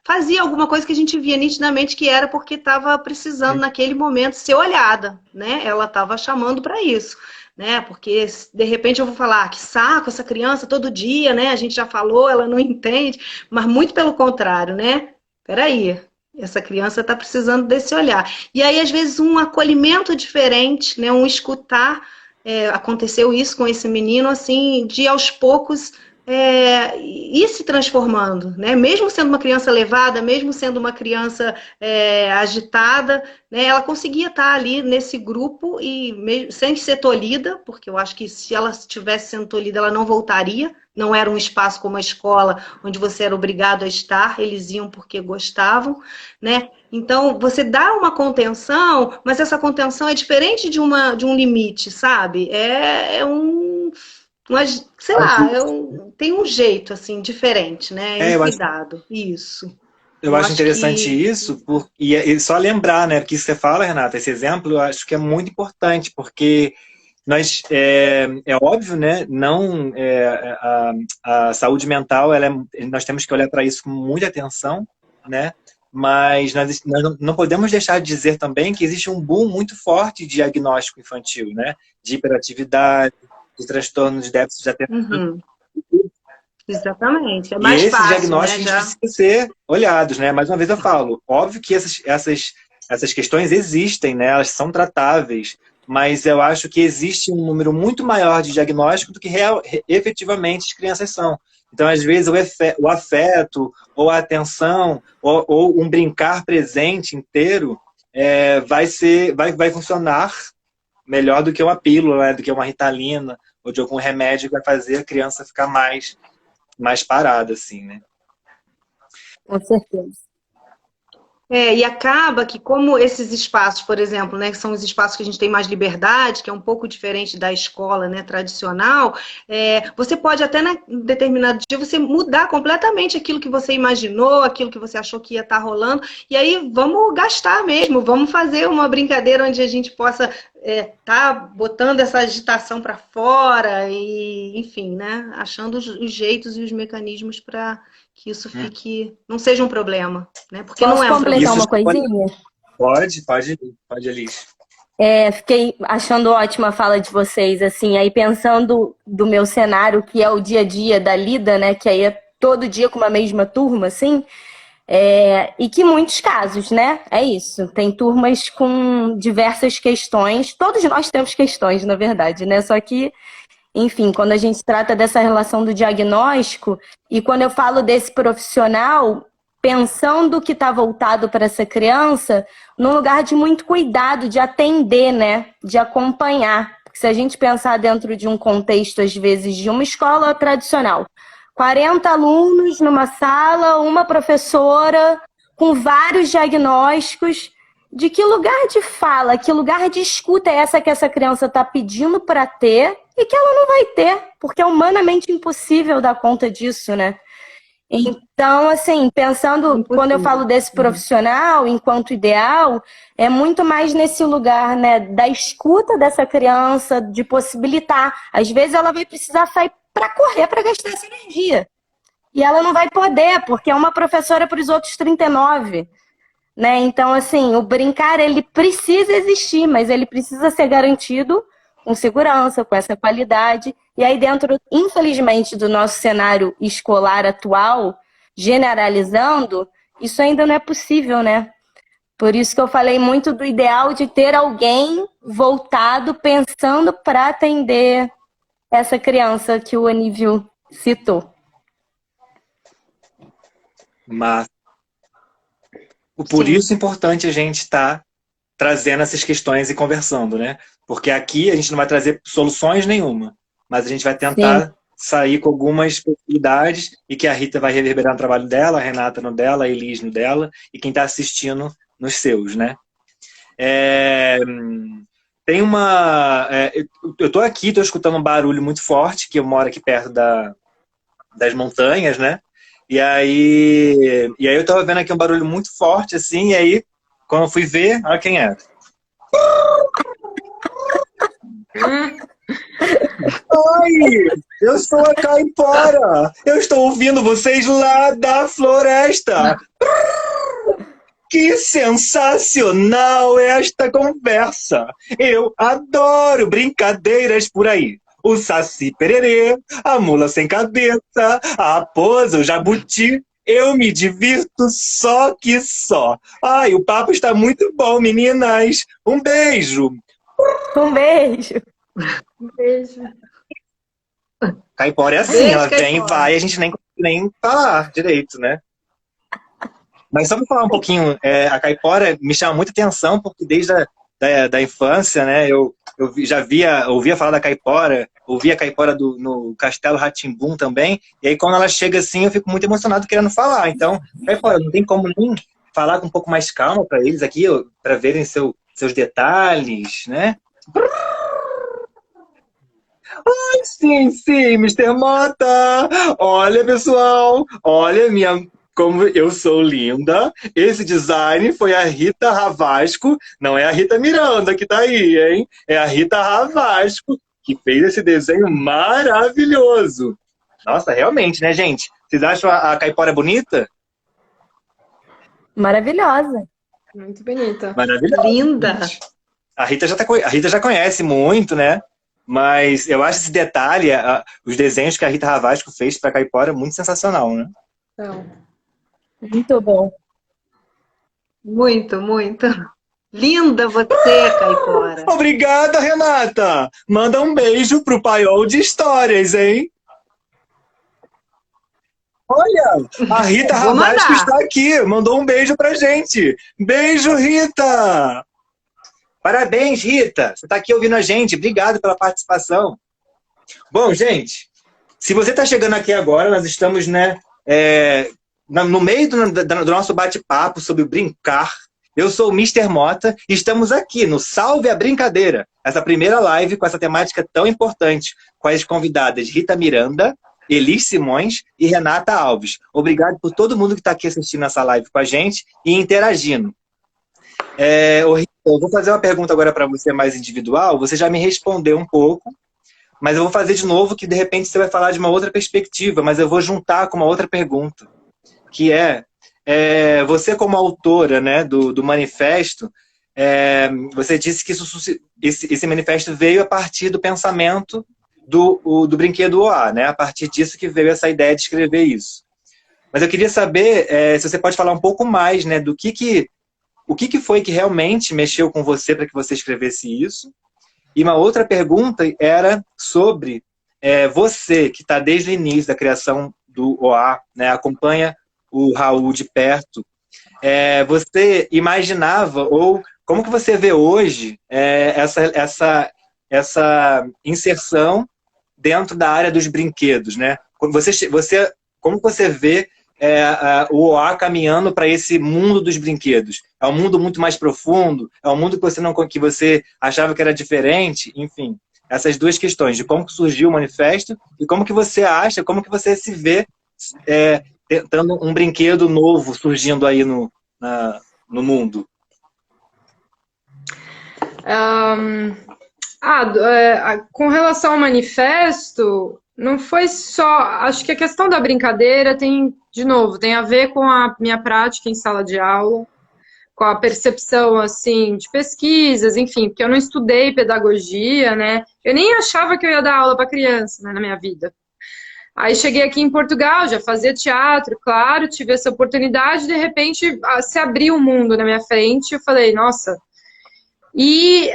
fazia alguma coisa que a gente via nitidamente que era porque estava precisando naquele momento ser olhada, né, ela estava chamando para isso, né, porque de repente eu vou falar, que saco essa criança todo dia, né, a gente já falou, ela não entende, mas muito pelo contrário, né, peraí. Essa criança está precisando desse olhar. E aí, às vezes, um acolhimento diferente, né, um escutar. Aconteceu isso com esse menino, assim, de aos poucos ir se transformando, né? Mesmo sendo uma criança levada, mesmo sendo uma criança agitada, né, ela conseguia estar ali nesse grupo e sem ser tolhida, porque eu acho que se ela estivesse sendo tolhida, ela não voltaria. Não era um espaço como a escola, onde você era obrigado a estar, eles iam porque gostavam, né? Então, você dá uma contenção, mas essa contenção é diferente de um limite, sabe? Sei lá, tem um jeito, assim, diferente, né? Cuidado, isso. Eu acho interessante isso, e só lembrar, né, que você fala, Renata, esse exemplo, eu acho que é muito importante, porque nós, é óbvio, né, não, a saúde mental, nós temos que olhar para isso com muita atenção, né, mas nós não podemos deixar de dizer também que existe um boom muito forte de diagnóstico infantil, né, de hiperatividade, de transtorno de déficit de atenção. Exatamente, é mais fácil, esses diagnósticos, né, precisam ser olhados, né, mais uma vez eu falo, óbvio que essas questões existem, né, elas são tratáveis, mas eu acho que existe um número muito maior de diagnóstico do que efetivamente as crianças são. Então, às vezes, o afeto, ou a atenção, ou um brincar presente inteiro vai funcionar melhor do que uma pílula, né, do que uma Ritalina, ou de algum remédio que vai fazer a criança ficar mais parada, assim, né? Com certeza. E acaba que, como esses espaços, por exemplo, né, que são os espaços que a gente tem mais liberdade, que é um pouco diferente da escola, né, tradicional, você pode até, em determinado dia, você mudar completamente aquilo que você imaginou, aquilo que você achou que ia estar rolando, e aí vamos gastar mesmo, vamos fazer uma brincadeira onde a gente possa tá botando essa agitação para fora, e enfim, né, achando os jeitos e os mecanismos para que isso não seja um problema, né? Porque posso não é um completar problema. uma coisinha? Pode, Alice. Fiquei achando ótima a fala de vocês, assim, aí pensando do meu cenário, que é o dia a dia da lida, né, que aí é todo dia com uma mesma turma, assim, e que muitos casos, né, é isso, tem turmas com diversas questões, todos nós temos questões, na verdade, né, só que enfim, quando a gente trata dessa relação do diagnóstico, e quando eu falo desse profissional, pensando que está voltado para essa criança, num lugar de muito cuidado, de atender, né? De acompanhar. Se a gente pensar dentro de um contexto, às vezes, de uma escola tradicional, 40 alunos numa sala, uma professora, com vários diagnósticos, de que lugar de fala, que lugar de escuta é essa que essa criança está pedindo para ter, e que ela não vai ter, porque é humanamente impossível dar conta disso, né? Então, assim, pensando, quando eu falo desse profissional, enquanto ideal, é muito mais nesse lugar, né, da escuta dessa criança, de possibilitar. Às vezes ela vai precisar sair para correr, para gastar essa energia. E ela não vai poder, porque é uma professora para os outros 39. Né? Então, assim, o brincar, ele precisa existir, mas ele precisa ser garantido com segurança, com essa qualidade. E aí dentro, infelizmente, do nosso cenário escolar atual, generalizando, isso ainda não é possível, né? Por isso que eu falei muito do ideal de ter alguém voltado, pensando para atender essa criança que o Anísio citou. Mas por isso é importante a gente estar trazendo essas questões e conversando, né? Porque aqui a gente não vai trazer soluções nenhuma, mas a gente vai tentar sair com algumas possibilidades e que a Rita vai reverberar no trabalho dela, a Renata no dela, a Elis no dela e quem está assistindo nos seus, né? Tem uma... eu estou aqui, estou escutando um barulho muito forte, que eu moro aqui perto das montanhas, né? E aí eu tava vendo aqui um barulho muito forte, assim, e aí, quando eu fui ver, olha quem era. Oi, eu sou a Caipora. Eu estou ouvindo vocês lá da floresta. Que sensacional esta conversa. Eu adoro brincadeiras por aí. O Saci Pererê, a mula sem cabeça, a raposa, o jabuti. Eu me divirto só que só. Ai, o papo está muito bom, meninas. Um beijo. Um beijo. Um beijo. Caipora é assim, Beijo, ela vem e Caipora. vai, a gente nem falar direito, né? Mas só para falar um pouquinho, a Caipora me chama muita atenção, porque desde da infância, né, eu ouvia falar da Caipora, ouvia a Caipora no Castelo Rá-Tim-Bum também, e aí quando ela chega assim, eu fico muito emocionado querendo falar. Então, Caipora, não tem como nem falar com um pouco mais calma para eles aqui, para verem seus detalhes, né? Ai, sim, Mr. Mota! Olha, pessoal, olha como eu sou linda. Esse design foi a Rita Ravasco, não é a Rita Miranda que tá aí, hein? É a Rita Ravasco que fez esse desenho maravilhoso. Nossa, realmente, né, gente? Vocês acham a Caipora bonita? Maravilhosa. Muito bonita. Maravilhosa. Linda. A Rita já conhece muito, né? Mas eu acho esse detalhe, os desenhos que a Rita Ravasco fez para a Caipora, muito sensacional, né? Então, Muito bom. Muito, muito. Linda você, Caipora. Obrigada, Renata! Manda um beijo pro paiol de histórias, hein? Olha, a Rita Vou Ravasco mandar. está aqui, mandou um beijo pra gente. Beijo, Rita! Parabéns, Rita! Você está aqui ouvindo a gente, obrigado pela participação. Bom, gente, se você está chegando aqui agora, nós estamos, né, no meio do nosso bate-papo sobre brincar. Eu sou o Mr. Mota e estamos aqui no Salve a Brincadeira, essa primeira live com essa temática tão importante, com as convidadas Rita Miranda, Elis Simões e Renata Alves. Obrigado por todo mundo que está aqui assistindo essa live com a gente e interagindo. Eu vou fazer uma pergunta agora para você mais individual, você já me respondeu um pouco, mas eu vou fazer de novo que de repente você vai falar de uma outra perspectiva, mas eu vou juntar com uma outra pergunta, que você como autora, né, do manifesto, você disse que esse manifesto veio a partir do pensamento do brinquedo OA, né? A partir disso que veio essa ideia de escrever isso. Mas eu queria saber se você pode falar um pouco mais, né, o que foi que realmente mexeu com você para que você escrevesse isso. E uma outra pergunta era sobre você, que está desde o início da criação do OA, né, acompanha o Raul de perto. Você imaginava, ou como que você vê hoje essa inserção dentro da área dos brinquedos, né? Como você vê o OA caminhando para esse mundo dos brinquedos? É um mundo muito mais profundo? É um mundo que você achava que era diferente? Enfim, essas duas questões, de como surgiu o manifesto e como que você acha, como que você se vê tendo um brinquedo novo surgindo aí no mundo? Com relação ao manifesto, não foi só... Acho que a questão da brincadeira tem, de novo, tem a ver com a minha prática em sala de aula, com a percepção, assim, de pesquisas, enfim, porque eu não estudei pedagogia, né? Eu nem achava que eu ia dar aula para criança, né, na minha vida. Aí cheguei aqui em Portugal, já fazia teatro, claro, tive essa oportunidade, de repente se abriu um mundo na minha frente, eu falei, nossa... E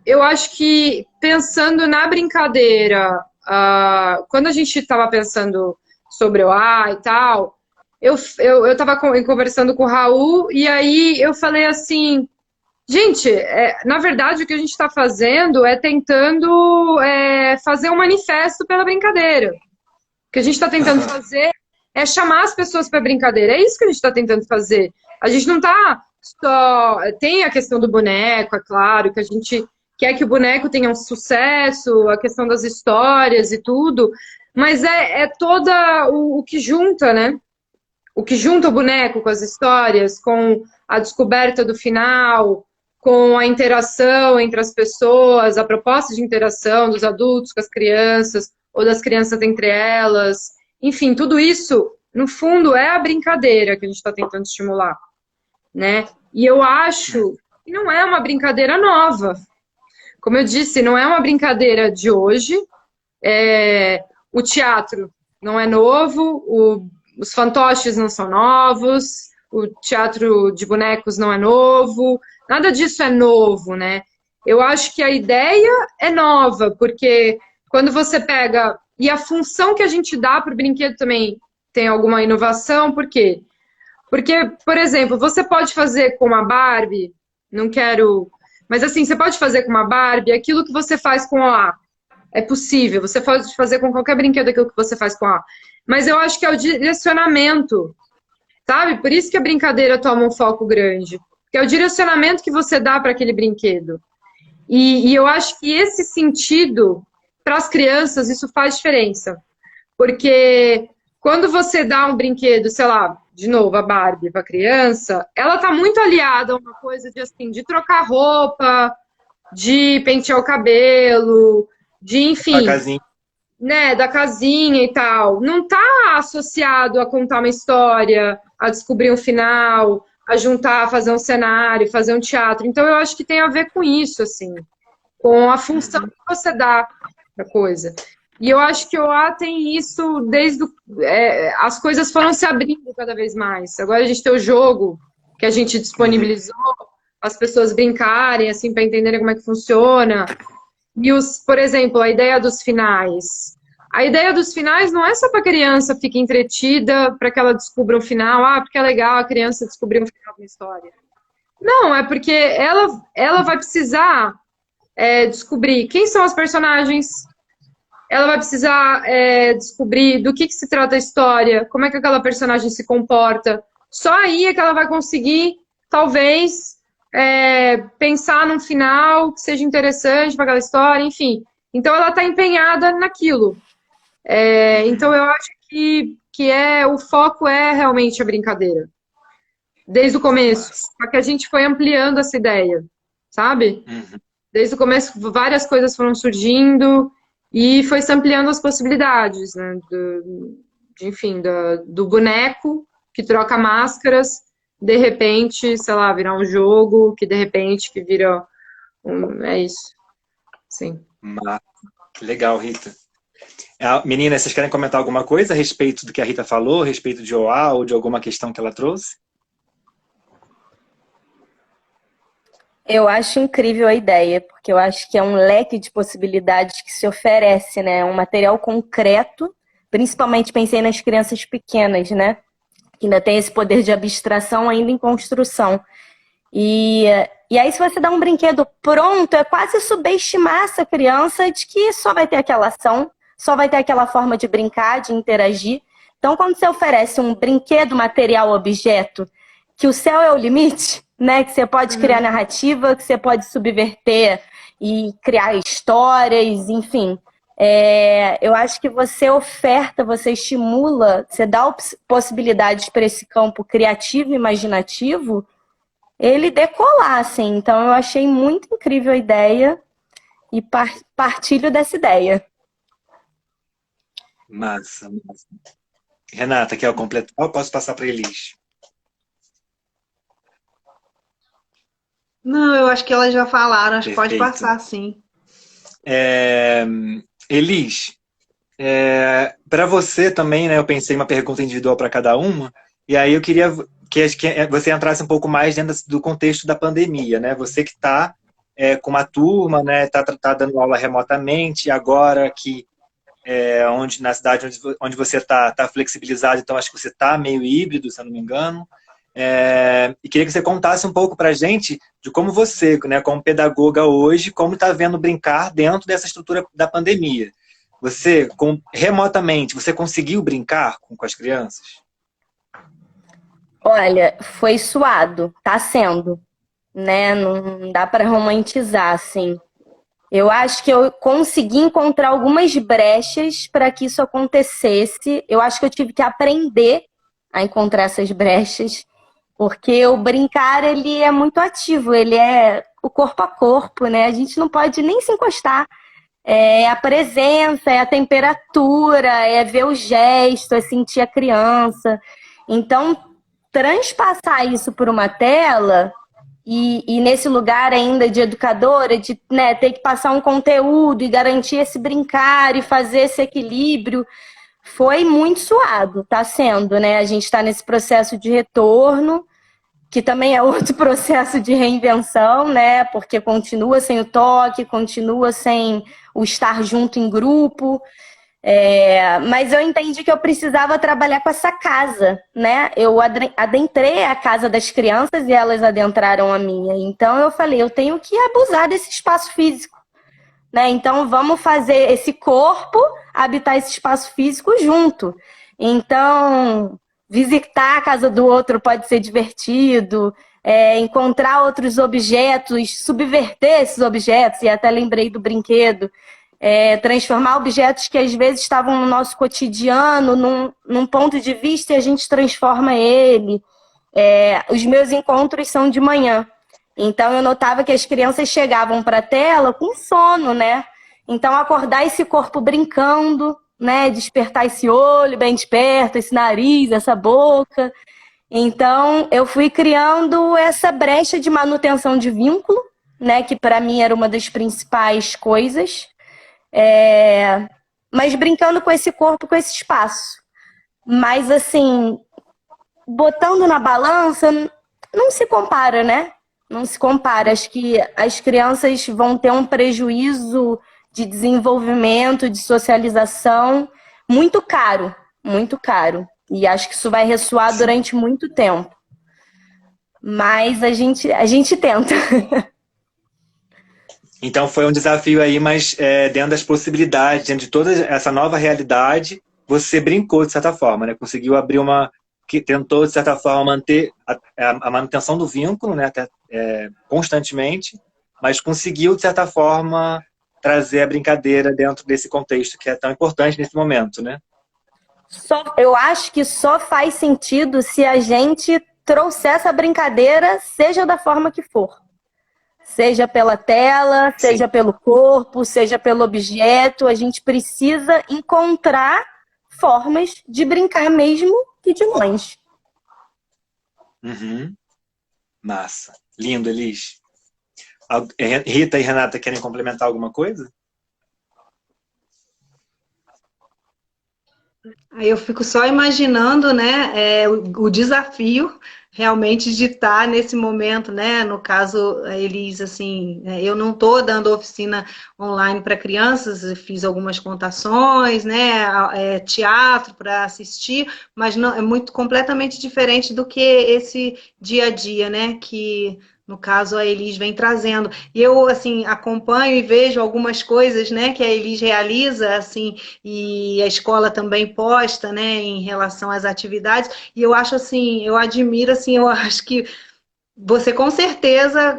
eu acho que, pensando na brincadeira, quando a gente estava pensando sobre o A e tal, eu estava conversando com o Raul, e aí eu falei assim, gente, na verdade o que a gente está fazendo é tentando fazer um manifesto pela brincadeira. O que a gente está tentando fazer é chamar as pessoas para a brincadeira, é isso que a gente está tentando fazer. A gente não está só... Tem a questão do boneco, é claro, que a gente quer que o boneco tenha um sucesso, a questão das histórias e tudo, mas é toda o que junta, né? O que junta o boneco com as histórias, com a descoberta do final, com a interação entre as pessoas, a proposta de interação dos adultos com as crianças, ou das crianças entre elas. Enfim, tudo isso, no fundo, é a brincadeira que a gente está tentando estimular, né? E eu acho que não é uma brincadeira nova. Como eu disse, não é uma brincadeira de hoje. O teatro não é novo, os fantoches não são novos, o teatro de bonecos não é novo, nada disso é novo, né? Eu acho que a ideia é nova, porque quando você pega... E a função que a gente dá para o brinquedo também tem alguma inovação, por quê? Porque, por exemplo, você pode fazer com uma Barbie, não quero... Mas assim, você pode fazer com uma Barbie aquilo que você faz com a... É possível, você pode fazer com qualquer brinquedo aquilo que você faz com a... Mas eu acho que é o direcionamento, sabe? Por isso que a brincadeira toma um foco grande. Que é o direcionamento que você dá para aquele brinquedo. E eu acho que esse sentido, para as crianças, isso faz diferença. Porque quando você dá um brinquedo, sei lá, de novo, a Barbie para a criança, ela tá muito aliada a uma coisa de, assim, de trocar roupa, de pentear o cabelo, de, enfim... A casinha. Né, da casinha e tal, não está associado a contar uma história, a descobrir um final, a juntar, a fazer um cenário, fazer um teatro. Então, eu acho que tem a ver com isso, assim, com a função que você dá da coisa. E eu acho que o A tem isso desde... as coisas foram se abrindo cada vez mais. Agora a gente tem o jogo que a gente disponibilizou, as pessoas brincarem, assim, para entenderem como é que funciona. E, por exemplo, a ideia dos finais. A ideia dos finais não é só para a criança ficar entretida, para que ela descubra um final, porque é legal a criança descobrir um final de uma história. Não, é porque ela vai precisar descobrir quem são os personagens, ela vai precisar descobrir do que se trata a história, como é que aquela personagem se comporta. Só aí é que ela vai conseguir, talvez... pensar num final que seja interessante para aquela história, enfim. Então, ela está empenhada naquilo. Então, eu acho que o foco é realmente a brincadeira. Desde o começo. Só que a gente foi ampliando essa ideia, sabe? Desde o começo, várias coisas foram surgindo e foi se ampliando as possibilidades, né? Enfim, do boneco que troca máscaras, de repente, sei lá, virar um jogo, que de repente que vira é isso. Sim. Legal, Rita. Meninas, vocês querem comentar alguma coisa a respeito do que a Rita falou, a respeito de OA ou de alguma questão que ela trouxe? Eu acho incrível a ideia, porque eu acho que é um leque de possibilidades que se oferece, né? Um material concreto, principalmente pensei nas crianças pequenas, né? Que ainda tem esse poder de abstração ainda em construção. E aí, se você dá um brinquedo pronto, é quase subestimar essa criança de que só vai ter aquela ação, só vai ter aquela forma de brincar, de interagir. Então, quando você oferece um brinquedo, material, objeto, que o céu é o limite, né? Que você pode criar narrativa, que você pode subverter e criar histórias, enfim. Eu acho que você oferta, você estimula, você dá possibilidades para esse campo criativo e imaginativo, ele decolar, assim. Então, eu achei muito incrível a ideia e partilho dessa ideia. Massa, massa. Renata, quer completar ou posso passar para Elis? Não, eu acho que elas já falaram, acho que pode Perfeito. passar, sim. Elis, para você também, né? Eu pensei em uma pergunta individual para cada uma, e aí eu queria que você entrasse um pouco mais dentro do contexto da pandemia, né? Você que está com uma turma, né? Tá dando aula remotamente, agora que na cidade onde você está flexibilizado, então acho que você está meio híbrido, se eu não me engano. E queria que você contasse um pouco para a gente de como você, né, como pedagoga hoje, como está vendo brincar dentro dessa estrutura da pandemia. Você, remotamente, você conseguiu brincar com as crianças? Olha, foi suado, tá sendo, né? Não dá para romantizar, assim. Eu acho que eu consegui encontrar algumas brechas para que isso acontecesse. Eu acho que eu tive que aprender a encontrar essas brechas, porque o brincar, ele é muito ativo, ele é o corpo a corpo, né? A gente não pode nem se encostar. É a presença, é a temperatura, é ver o gesto, é sentir a criança. Então, transpassar isso por uma tela e nesse lugar ainda de educadora, de, né, ter que passar um conteúdo e garantir esse brincar e fazer esse equilíbrio, foi muito suado, tá sendo, né? A gente está nesse processo de retorno, que também é outro processo de reinvenção, né? Porque continua sem o toque, continua sem o estar junto em grupo. Mas eu entendi que eu precisava trabalhar com essa casa, né? Eu adentrei a casa das crianças e elas adentraram a minha. Então eu falei, eu tenho que abusar desse espaço físico, né? Então vamos fazer esse corpo habitar esse espaço físico junto. Então, visitar a casa do outro pode ser divertido, encontrar outros objetos, subverter esses objetos, e até lembrei do brinquedo. Transformar objetos que às vezes estavam no nosso cotidiano num ponto de vista e a gente transforma ele. Os meus encontros são de manhã, então eu notava que as crianças chegavam para a tela com sono, né? Então acordar esse corpo brincando, né? Despertar esse olho bem desperto, esse nariz, essa boca. Então eu fui criando essa brecha de manutenção de vínculo, né? Que para mim era uma das principais coisas. Mas brincando com esse corpo, com esse espaço. Mas, assim, botando na balança, não se compara, né? Não se compara. Acho que as crianças vão ter um prejuízo de desenvolvimento, de socialização muito caro, muito caro. E acho que isso vai ressoar durante muito tempo. Mas a gente tenta. Então foi um desafio aí, mas dentro das possibilidades, dentro de toda essa nova realidade, você brincou de certa forma, né? Conseguiu abrir que tentou de certa forma manter a manutenção do vínculo, né? Até, constantemente, mas conseguiu de certa forma trazer a brincadeira dentro desse contexto que é tão importante nesse momento, né? Eu acho que só faz sentido se a gente trouxer essa brincadeira, seja da forma que for. Seja pela tela, seja pelo corpo, seja pelo objeto, a gente precisa encontrar formas de brincar mesmo que de longe. Uhum. Massa. Lindo, Elis. Rita e Renata querem complementar alguma coisa? Aí eu fico só imaginando, né, o desafio realmente de estar nesse momento, né? No caso, Elis, assim, eu não estou dando oficina online para crianças, eu fiz algumas contações, né? Teatro para assistir, mas não, é muito completamente diferente do que esse dia a dia, né? Que no caso a Elis vem trazendo. E eu, assim, acompanho e vejo algumas coisas, né, que a Elis realiza, assim, e a escola também posta, né, em relação às atividades, e eu acho, assim, eu admiro, assim, eu acho que você com certeza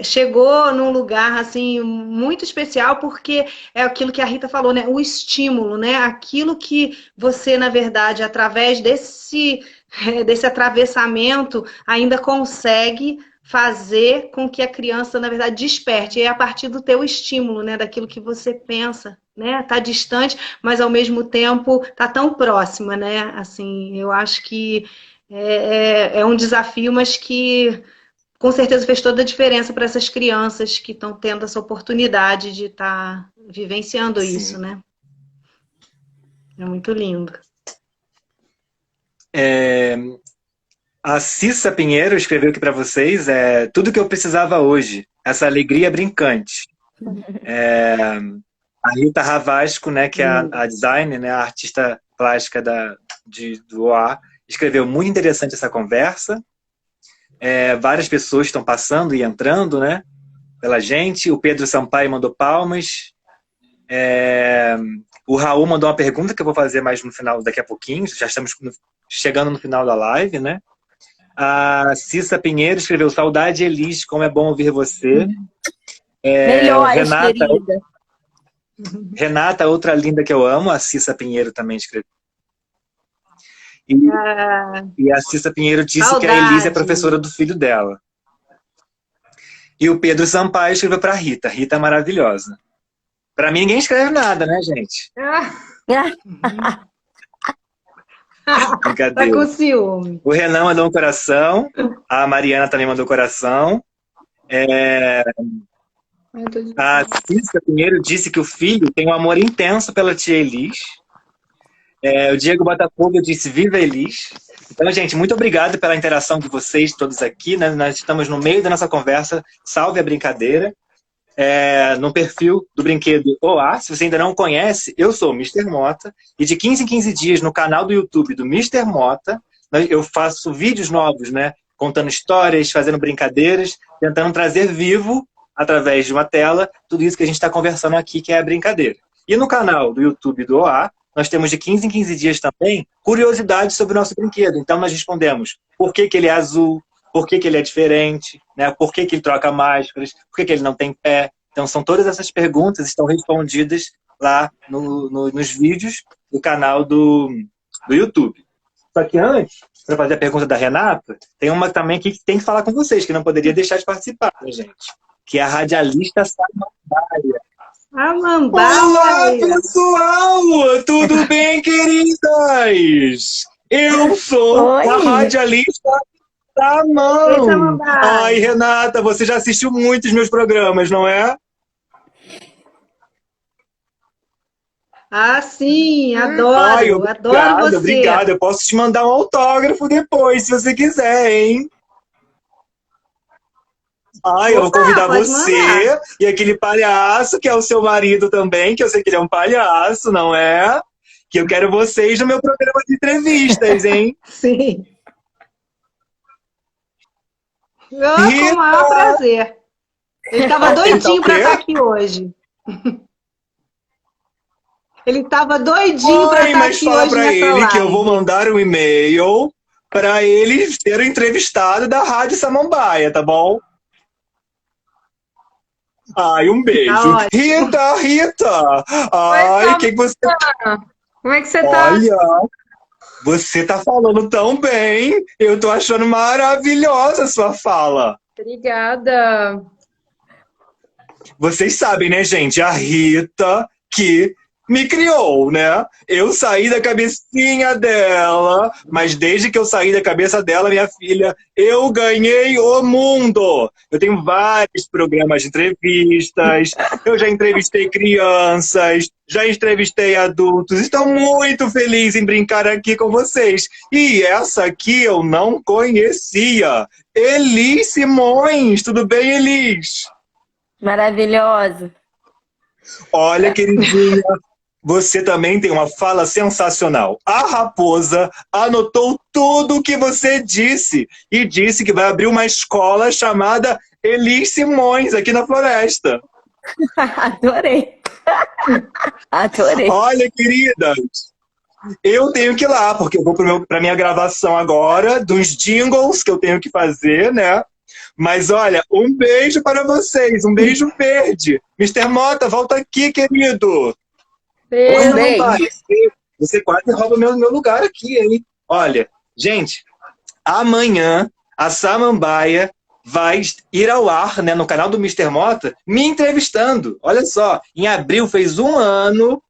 chegou num lugar assim muito especial, porque é aquilo que a Rita falou, né? O estímulo, né? Aquilo que você, na verdade, através desse atravessamento, ainda consegue fazer com que a criança, na verdade, desperte. E é a partir do teu estímulo, né? Daquilo que você pensa, né? Tá distante, mas ao mesmo tempo tá tão próxima, né? Assim, eu acho que é um desafio, mas que com certeza fez toda a diferença para essas crianças que estão tendo essa oportunidade de estar vivenciando Sim. isso, né? É muito lindo. A Cissa Pinheiro escreveu aqui para vocês tudo que eu precisava hoje, essa alegria brincante. A Rita Ravasco, né, que é a designer, né, a artista plástica do OA, escreveu muito interessante essa conversa. Várias pessoas estão passando e entrando, né, pela gente. O Pedro Sampaio mandou palmas. O Raul mandou uma pergunta que eu vou fazer mais no final, daqui a pouquinho. Já estamos chegando no final da live, né? A Cissa Pinheiro escreveu: saudade, Elis, como é bom ouvir você. Melhores, querida. Renata, outra linda que eu amo, a Cissa Pinheiro também escreveu. E a Cissa Pinheiro disse saudade. Que a Elis é professora do filho dela. E o Pedro Sampaio escreveu para Rita. Rita é maravilhosa. Para mim, ninguém escreve nada, né, gente? Tá com ciúme. O Renan mandou um coração. A Mariana também mandou coração. A Cissa Pinheiro disse que o filho tem um amor intenso pela tia Elis. O Diego Botafogo disse: viva Elis. Então, gente, muito obrigado pela interação de vocês todos aqui, né? Nós estamos no meio da nossa conversa. Salve a brincadeira. No perfil do Brinquedo OA. Se você ainda não conhece, eu sou o Mr. Mota. E de 15 em 15 dias, no canal do YouTube do Mr. Mota, eu faço vídeos novos, né? Contando histórias, fazendo brincadeiras, tentando trazer vivo, através de uma tela, tudo isso que a gente está conversando aqui, que é a brincadeira. E no canal do YouTube do OA, nós temos de 15 em 15 dias também curiosidades sobre o nosso brinquedo. Então nós respondemos por que ele é azul, por que ele é diferente, né? Por que ele troca máscaras, por que ele não tem pé. Então são todas essas perguntas estão respondidas lá nos vídeos do canal do YouTube. Só que antes, para fazer a pergunta da Renata, tem uma também aqui que tem que falar com vocês, que não poderia deixar de participar, né, gente? Que é a radialista Samambaia. Olá, pessoal! Tudo bem, queridas? Eu sou a radialista Samam. Ai, Renata, você já assistiu muitos meus programas, não é? Sim, adoro. Adoro você. Obrigado. Eu posso te mandar um autógrafo depois, se você quiser, hein? Eu vou convidar você e aquele palhaço, que é o seu marido também, que eu sei que ele é um palhaço, não é? Que eu quero vocês no meu programa de entrevistas, hein? Sim. Com o maior prazer. Ele estava doidinho para estar aqui hoje. Ele estava doidinho para estar aqui hoje. Mas fala para ele que eu vou mandar um e-mail para ele ser o entrevistado da Rádio Samambaia, tá bom? Um beijo. Tá Rita! O que você... Como é que você tá? Olha, você tá falando tão bem. Eu tô achando maravilhosa a sua fala. Obrigada. Vocês sabem, né, gente? A Rita que me criou, né? Eu saí da cabecinha dela, mas desde que eu saí da cabeça dela, minha filha, eu ganhei o mundo. Eu tenho vários programas de entrevistas, eu já entrevistei crianças, já entrevistei adultos, estou muito feliz em brincar aqui com vocês. E essa aqui eu não conhecia, Elis Simões. Tudo bem, Elis? Maravilhosa. Olha, queridinha, você também tem uma fala sensacional. A Raposa anotou tudo o que você disse e disse que vai abrir uma escola chamada Elis Simões aqui na Floresta. Adorei. Adorei. Olha, queridas, Eu tenho que ir lá, porque eu vou para minha gravação agora, dos jingles que eu tenho que fazer, né? Mas olha, um beijo para vocês, um beijo verde. Mister Mota, volta aqui, querido. Beijo. Beijo. Você quase rouba meu lugar aqui, hein? Olha, gente, amanhã a Samambaia vai ir ao ar, né, no canal do Mister Mota, me entrevistando. Olha só, em abril fez 1 ano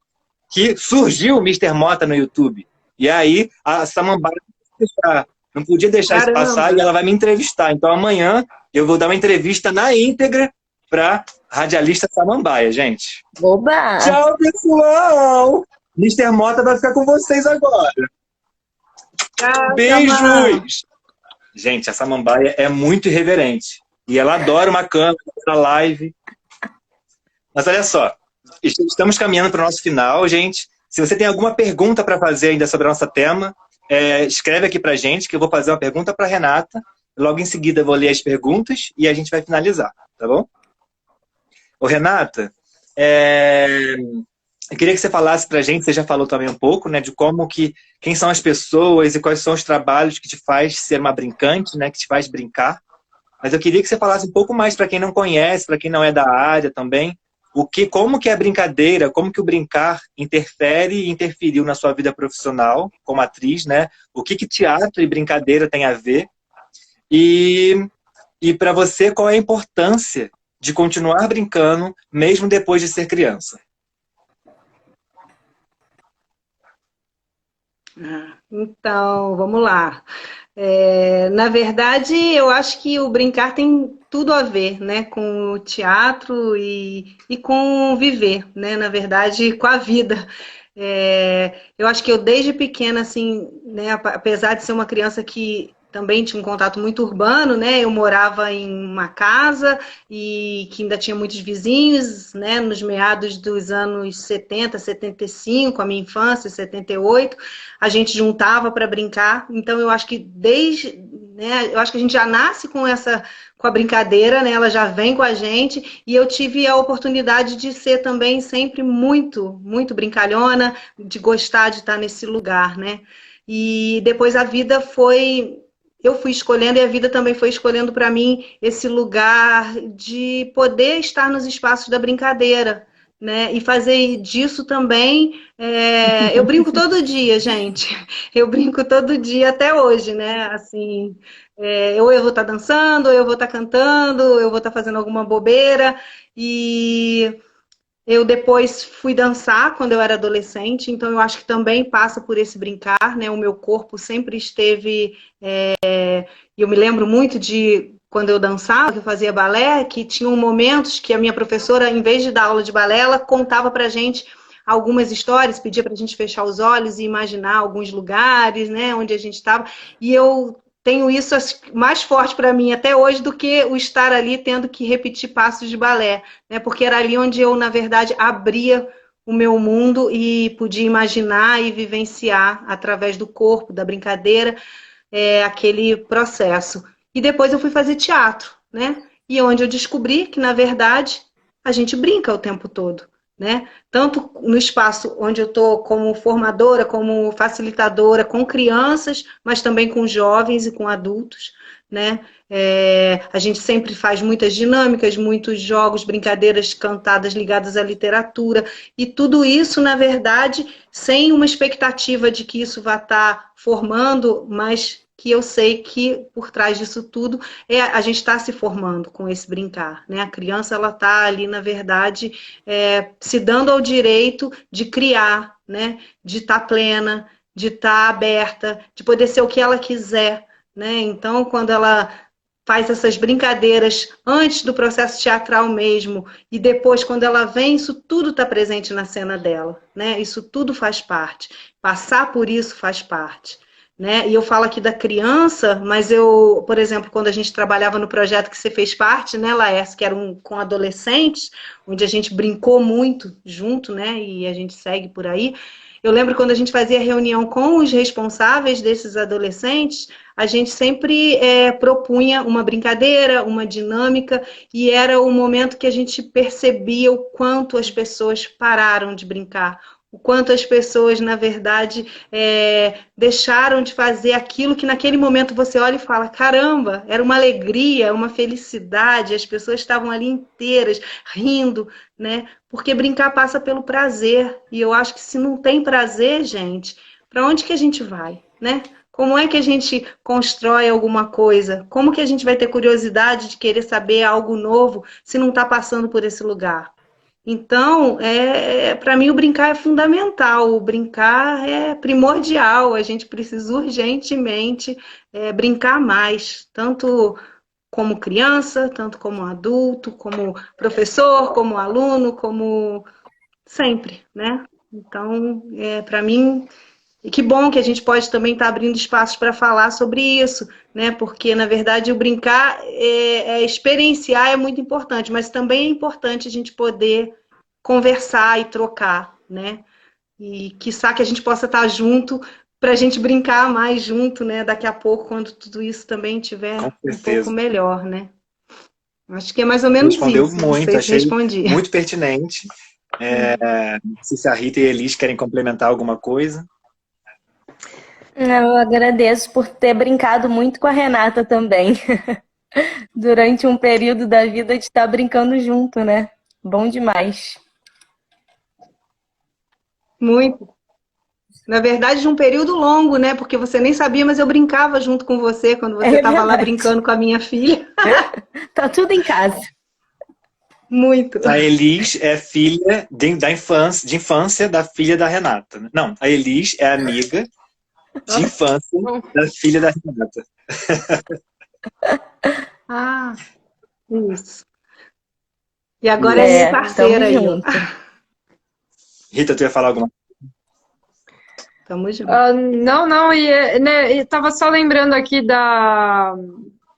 que surgiu o Mister Mota no YouTube. E aí a Samambaia não podia deixar isso passar e ela vai me entrevistar. Então amanhã eu vou dar uma entrevista na íntegra para radialista Samambaia, gente. Oba! Tchau, pessoal! Mister Mota vai ficar com vocês agora. Tchau, Beijos! Gente, a Samambaia é muito irreverente. E ela adora uma câmera, adora live. Mas olha só, estamos caminhando para o nosso final, gente. Se você tem alguma pergunta para fazer ainda sobre o nosso tema, escreve aqui para a gente, que eu vou fazer uma pergunta para Renata. Logo em seguida eu vou ler as perguntas e a gente vai finalizar, tá bom? Ô, Renata, eu queria que você falasse para a gente, você já falou também um pouco, né, de quem são as pessoas e quais são os trabalhos que te faz ser uma brincante, né, que te faz brincar. Mas eu queria que você falasse um pouco mais para quem não conhece, para quem não é da área também, como que é a brincadeira, como que o brincar interfere e interferiu na sua vida profissional como atriz, né? O que teatro e brincadeira tem a ver? E para você, qual é a importância de continuar brincando mesmo depois de ser criança? Então, vamos lá. Na verdade, eu acho que o brincar tem tudo a ver, né, com o teatro e com o viver, né, na verdade, com a vida. Eu acho que eu desde pequena, assim, né, apesar de ser uma criança que também tinha um contato muito urbano, né? Eu morava em uma casa e que ainda tinha muitos vizinhos, né? Nos meados dos anos 70, 75, a minha infância, 78, a gente juntava para brincar. Então eu acho que eu acho que a gente já nasce com a brincadeira, né? Ela já vem com a gente e eu tive a oportunidade de ser também sempre muito, muito brincalhona, de gostar de estar nesse lugar, né? E depois a vida eu fui escolhendo e a vida também foi escolhendo para mim esse lugar de poder estar nos espaços da brincadeira, né? E fazer disso também. Eu brinco todo dia, gente. Eu brinco todo dia até hoje, né? Assim, ou eu vou estar dançando, ou eu vou estar cantando, ou eu vou estar fazendo alguma bobeira. E eu depois fui dançar quando eu era adolescente, então eu acho que também passa por esse brincar, né? O meu corpo sempre esteve... Eu me lembro muito de quando eu dançava, que eu fazia balé, que tinham momentos que a minha professora, em vez de dar aula de balé, ela contava pra gente algumas histórias, pedia pra gente fechar os olhos e imaginar alguns lugares, né? Onde a gente estava. E eu tenho isso mais forte para mim até hoje do que o estar ali tendo que repetir passos de balé, né? Porque era ali onde eu, na verdade, abria o meu mundo e podia imaginar e vivenciar através do corpo, da brincadeira, aquele processo. E depois eu fui fazer teatro, né? E onde eu descobri que, na verdade, a gente brinca o tempo todo, né? Tanto no espaço onde eu estou como formadora, como facilitadora com crianças, mas também com jovens e com adultos, né? A gente sempre faz muitas dinâmicas, muitos jogos, brincadeiras cantadas ligadas à literatura, e tudo isso, na verdade, sem uma expectativa de que isso vá estar formando, mas que eu sei que por trás disso tudo a gente está se formando com esse brincar, né? A criança, ela está ali, na verdade, se dando ao direito de criar, né? De estar plena, de estar aberta, de poder ser o que ela quiser, né? Então, quando ela faz essas brincadeiras antes do processo teatral mesmo, e depois, quando ela vem, isso tudo está presente na cena dela, né? Isso tudo faz parte. Passar por isso faz parte. Né? E eu falo aqui da criança, mas eu, por exemplo, quando a gente trabalhava no projeto que você fez parte, né, Laércio, que era com adolescentes, onde a gente brincou muito junto, né, e a gente segue por aí. Eu lembro quando a gente fazia reunião com os responsáveis desses adolescentes, a gente sempre propunha uma brincadeira, uma dinâmica, e era o momento que a gente percebia o quanto as pessoas pararam de brincar, o quanto as pessoas, na verdade, deixaram de fazer aquilo que naquele momento você olha e fala, caramba, era uma alegria, uma felicidade, as pessoas estavam ali inteiras, rindo, né? Porque brincar passa pelo prazer, e eu acho que se não tem prazer, gente, para onde que a gente vai, né? Como é que a gente constrói alguma coisa? Como que a gente vai ter curiosidade de querer saber algo novo se não está passando por esse lugar? Então, para mim, o brincar é fundamental, o brincar é primordial, a gente precisa urgentemente brincar mais, tanto como criança, tanto como adulto, como professor, como aluno, como sempre, né? Então, para mim, e que bom que a gente pode também estar abrindo espaços para falar sobre isso, né? Porque, na verdade, o brincar, experienciar é muito importante, mas também é importante a gente poder conversar e trocar, né? E quiçá que a gente possa estar junto para a gente brincar mais junto, né? Daqui a pouco, quando tudo isso também estiver um pouco melhor, né? Acho que é mais ou menos Respondeu isso. muito, Não sei se achei respondi. muito pertinente. Não sei se a Rita e a Elis querem complementar alguma coisa. Eu agradeço por ter brincado muito com a Renata também. Durante um período da vida de estar brincando junto, né? Bom demais. Muito. Na verdade, de um período longo, né? Porque você nem sabia, mas eu brincava junto com você quando você estava lá brincando com a minha filha. Tá tudo em casa. Muito. A Elis é filha de infância da filha da Renata. Né? Não, a Elis é amiga de infância da filha da Renata. Ah, isso. E agora é minha parceira aí. Junto. Rita, tu ia falar alguma coisa? Tamo junto. Não, eu tava só lembrando aqui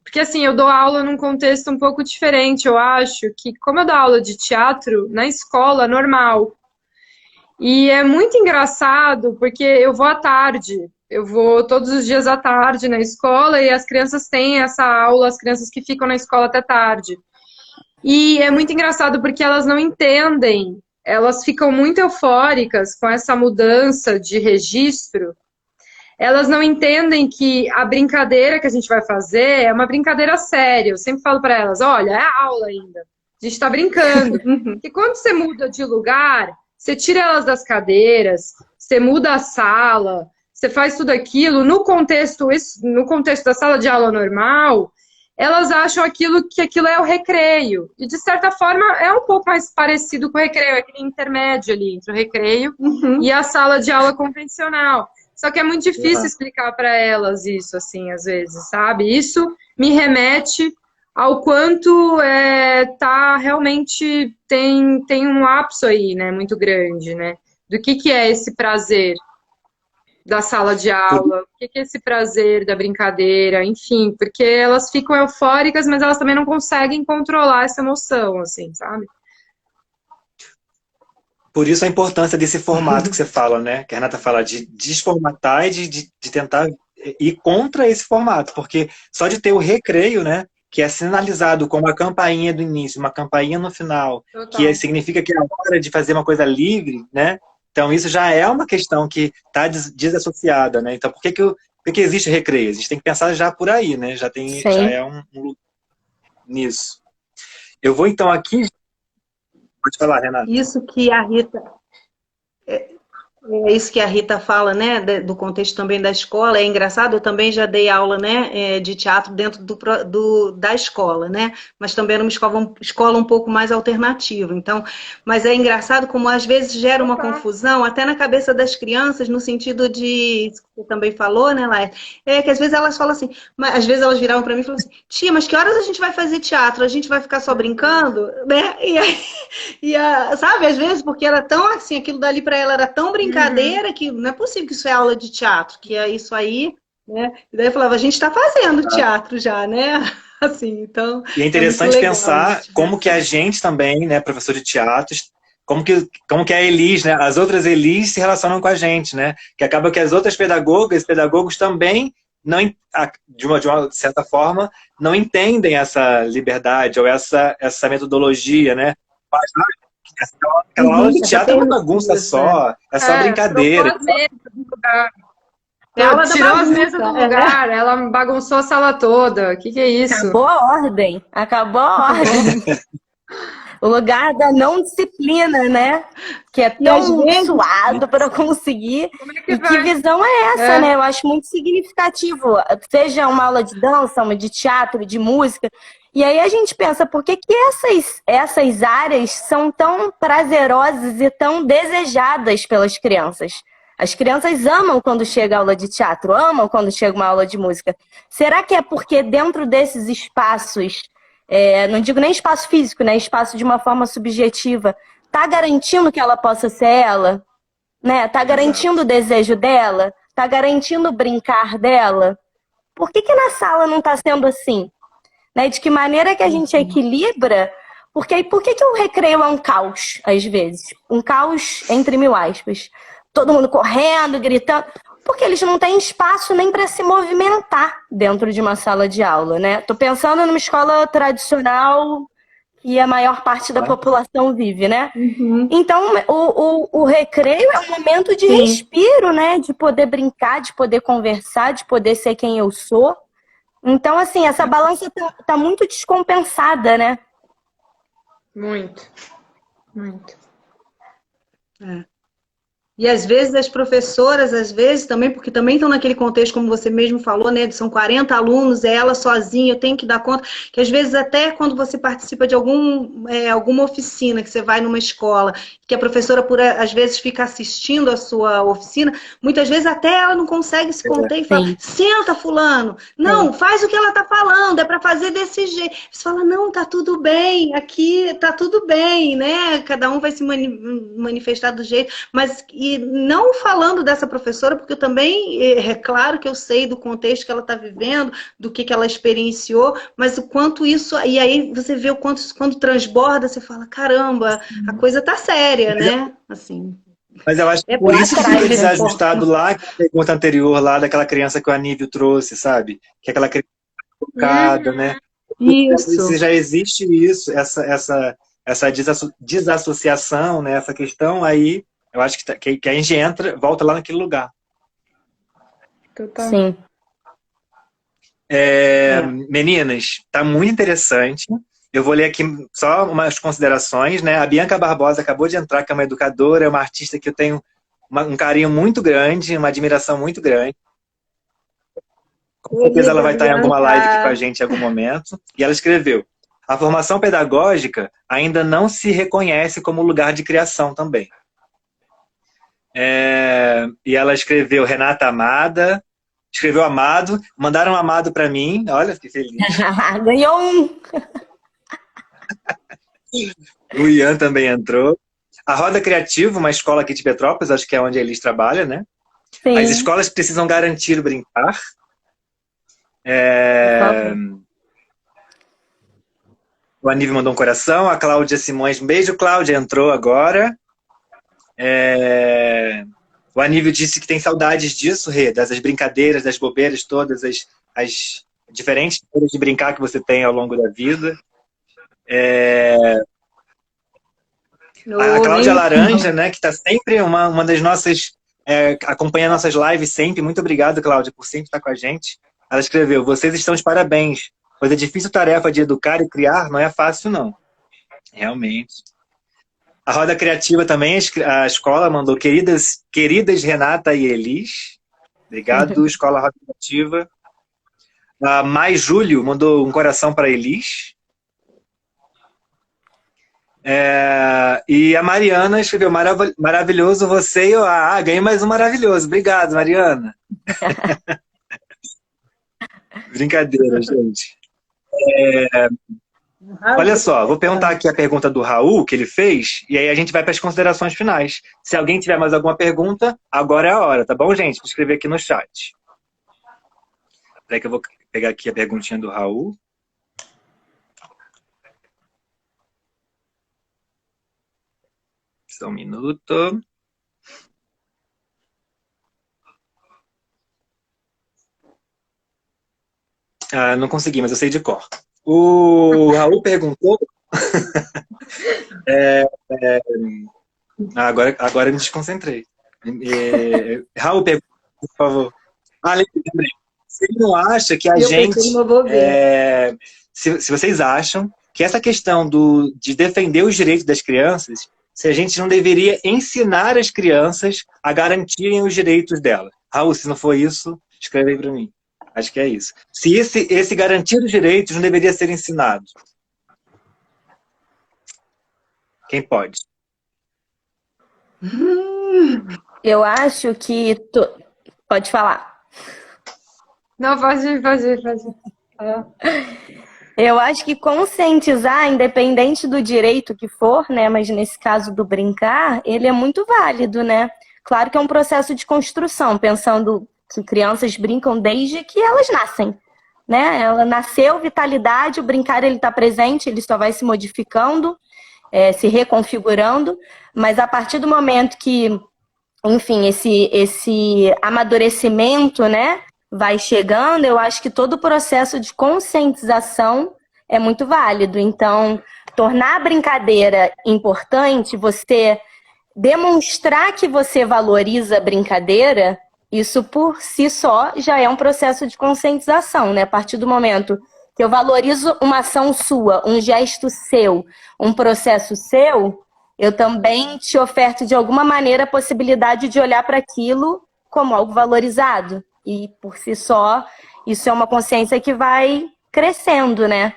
Porque assim, eu dou aula num contexto um pouco diferente, eu acho, que como eu dou aula de teatro na escola, normal. E é muito engraçado, porque eu vou à tarde, eu vou todos os dias à tarde na escola e as crianças têm essa aula, as crianças que ficam na escola até tarde. E é muito engraçado porque elas não entendem, elas ficam muito eufóricas com essa mudança de registro. Elas não entendem que a brincadeira que a gente vai fazer é uma brincadeira séria. Eu sempre falo para elas, olha, é aula ainda. A gente está brincando. E quando você muda de lugar, você tira elas das cadeiras, você muda a sala, você faz tudo aquilo. No contexto da sala de aula normal, elas acham que aquilo é o recreio. E, de certa forma, é um pouco mais parecido com o recreio, é aquele intermédio ali entre o recreio e a sala de aula convencional. Só que é muito difícil explicar para elas isso, assim, às vezes, sabe? Isso me remete ao quanto tá realmente tem um lapso aí, né, muito grande, né? Do que é esse prazer da sala de aula, o que é esse prazer da brincadeira, enfim, porque elas ficam eufóricas, mas elas também não conseguem controlar essa emoção, assim, sabe? Por isso a importância desse formato que você fala, né? Que a Renata fala de desformatar e de tentar ir contra esse formato, porque só de ter o recreio, né? Que é sinalizado com uma campainha do início, uma campainha no final, que significa que é a hora de fazer uma coisa livre, né? Então isso já é uma questão que está desassociada, né? Então por que existe recreio? A gente tem que pensar já por aí, né? Já é um nisso. Eu vou então aqui. Pode falar, Renata. Isso que a Rita fala, né, do contexto também da escola, é engraçado, eu também já dei aula, né, de teatro dentro da escola, né, mas também era uma escola um pouco mais alternativa, então, mas é engraçado como às vezes gera uma confusão, até na cabeça das crianças, no sentido de, você também falou, né, Laia, que às vezes elas falam assim, às vezes elas viravam para mim e falavam assim, tia, mas que horas a gente vai fazer teatro? A gente vai ficar só brincando? Né, sabe, às vezes, porque era tão assim, aquilo dali para ela era tão brincadeira que não é possível que isso é aula de teatro, que é isso aí, né? E daí eu falava, a gente está fazendo teatro já, né? Assim, então. E é interessante pensar como que a gente também, né, professor de teatro, como que a Elis, né, as outras Elis se relacionam com a gente, né? Que acaba que as outras pedagogos também não, de uma certa forma, não entendem essa liberdade ou essa metodologia, né? Aquela aula de Essa teatro é uma bagunça só, é só brincadeira. Trocou as mesas do lugar. Ela da Tirou as bagunça, mesas do lugar, ela bagunçou a sala toda. O que é isso? Acabou a ordem. Acabou a ordem. O lugar da não disciplina, né? Que é E às tão vezes- suado para conseguir. Como é que E que vai? visão é essa, É. né? Eu acho muito significativo. Seja uma aula de dança, uma de teatro, de música. E aí a gente pensa, por que essas áreas são tão prazerosas e tão desejadas pelas crianças? As crianças amam quando chega a aula de teatro, amam quando chega uma aula de música. Será que é porque dentro desses espaços, não digo nem espaço físico, né? Espaço de uma forma subjetiva, tá garantindo que ela possa ser ela? Né? Tá garantindo o desejo dela? Tá garantindo o brincar dela? Por que na sala não tá sendo assim? Né? De que maneira que a gente equilibra? Porque por que o recreio é um caos, às vezes? Um caos entre mil aspas. Todo mundo correndo, gritando. Porque eles não têm espaço nem para se movimentar dentro de uma sala de aula, né? Tô pensando numa escola tradicional que a maior parte da população vive, né? Então, o recreio é um momento de respiro, né? De poder brincar, de poder conversar, de poder ser quem eu sou. Então, assim, essa balança tá muito descompensada, né? Muito. Muito. E às vezes as professoras, às vezes também, porque também estão naquele contexto, como você mesmo falou, né? São 40 alunos, é ela sozinha, eu tenho que dar conta, que às vezes até quando você participa de alguma oficina, que você vai numa escola, que a professora, às vezes, fica assistindo a sua oficina, muitas vezes até ela não consegue se conter e fala, senta, fulano, não, faz o que ela está falando, é para fazer desse jeito. Você fala, não, tá tudo bem, aqui tá tudo bem, né? Cada um vai se manifestar do jeito, mas e não falando dessa professora, porque eu também, é claro que eu sei do contexto que ela está vivendo, do que ela experienciou, mas o quanto isso, e aí você vê o quanto isso, quando transborda, você fala, caramba, a coisa tá séria, né? Assim. Mas eu acho que por isso que fica desajustado lá, a pergunta anterior lá daquela criança que o Aníbal trouxe, sabe? Que é aquela criança focada, né? Isso. Se já existe isso, essa desassociação, né? Essa questão, aí eu acho que a gente entra, volta lá naquele lugar. Total. Sim. Meninas, tá muito interessante. Eu vou ler aqui só umas considerações, né? A Bianca Barbosa acabou de entrar, que é uma educadora, é uma artista que eu tenho um carinho muito grande, uma admiração muito grande. Com certeza ela vai estar em alguma live aqui com a gente em algum momento. E ela escreveu: a formação pedagógica ainda não se reconhece como lugar de criação também. E ela escreveu Renata Amada, escreveu Amado, mandaram um Amado para mim, olha, fiquei feliz. Ganhou um! O Ian também entrou. A Roda Criativa, uma escola aqui de Petrópolis, acho que é onde eles trabalham, né? Sim. As escolas precisam garantir o brincar. O Aníbal mandou um coração. A Cláudia Simões, beijo, Cláudia, entrou agora. O Aníbal disse que tem saudades disso, Rê, das brincadeiras, das bobeiras todas, as diferentes maneiras de brincar que você tem ao longo da vida. A Cláudia Laranja, né, que está sempre uma das nossas... acompanha nossas lives sempre. Muito obrigado, Cláudia, por sempre estar com a gente. Ela escreveu: vocês estão de parabéns, pois a difícil tarefa de educar e criar não é fácil, não. Realmente. A Roda Criativa também, a escola mandou queridas Renata e Elis. Obrigado, Escola Roda Criativa. A Mai Júlio mandou um coração para Elis. E a Mariana escreveu: maravilhoso você e eu. Ganhei mais um maravilhoso. Obrigado, Mariana. Brincadeira, gente. Olha só, vou perguntar aqui a pergunta do Raul, que ele fez, e aí a gente vai para as considerações finais. Se alguém tiver mais alguma pergunta, agora é a hora, tá bom, gente? Vou escrever aqui no chat. Espera que eu vou pegar aqui a perguntinha do Raul. Só um minuto. Não consegui, mas eu sei de cor. O Raul perguntou Agora eu me desconcentrei. Raul, pergunta, por favor. Lembrei. Você não acha que a gente... se vocês acham que essa questão de defender os direitos das crianças, se a gente não deveria ensinar as crianças a garantirem os direitos delas. Raul, se não for isso, escreve aí para mim. Acho que é isso. Se esse garantir os direitos não deveria ser ensinado. Quem pode? Eu acho que... Pode falar. Não, pode ir. Eu acho que conscientizar, independente do direito que for, né? Mas nesse caso do brincar, ele é muito válido, né? Claro que é um processo de construção, pensando que crianças brincam desde que elas nascem, né? Ela nasceu, vitalidade, o brincar ele está presente, ele só vai se modificando, se reconfigurando, mas a partir do momento que, enfim, esse amadurecimento, né? Vai chegando, eu acho que todo o processo de conscientização é muito válido. Então, tornar a brincadeira importante, você demonstrar que você valoriza a brincadeira, isso por si só já é um processo de conscientização, né? A partir do momento que eu valorizo uma ação sua, um gesto seu, um processo seu, eu também te oferto de alguma maneira a possibilidade de olhar para aquilo como algo valorizado. E, por si só, isso é uma consciência que vai crescendo, né?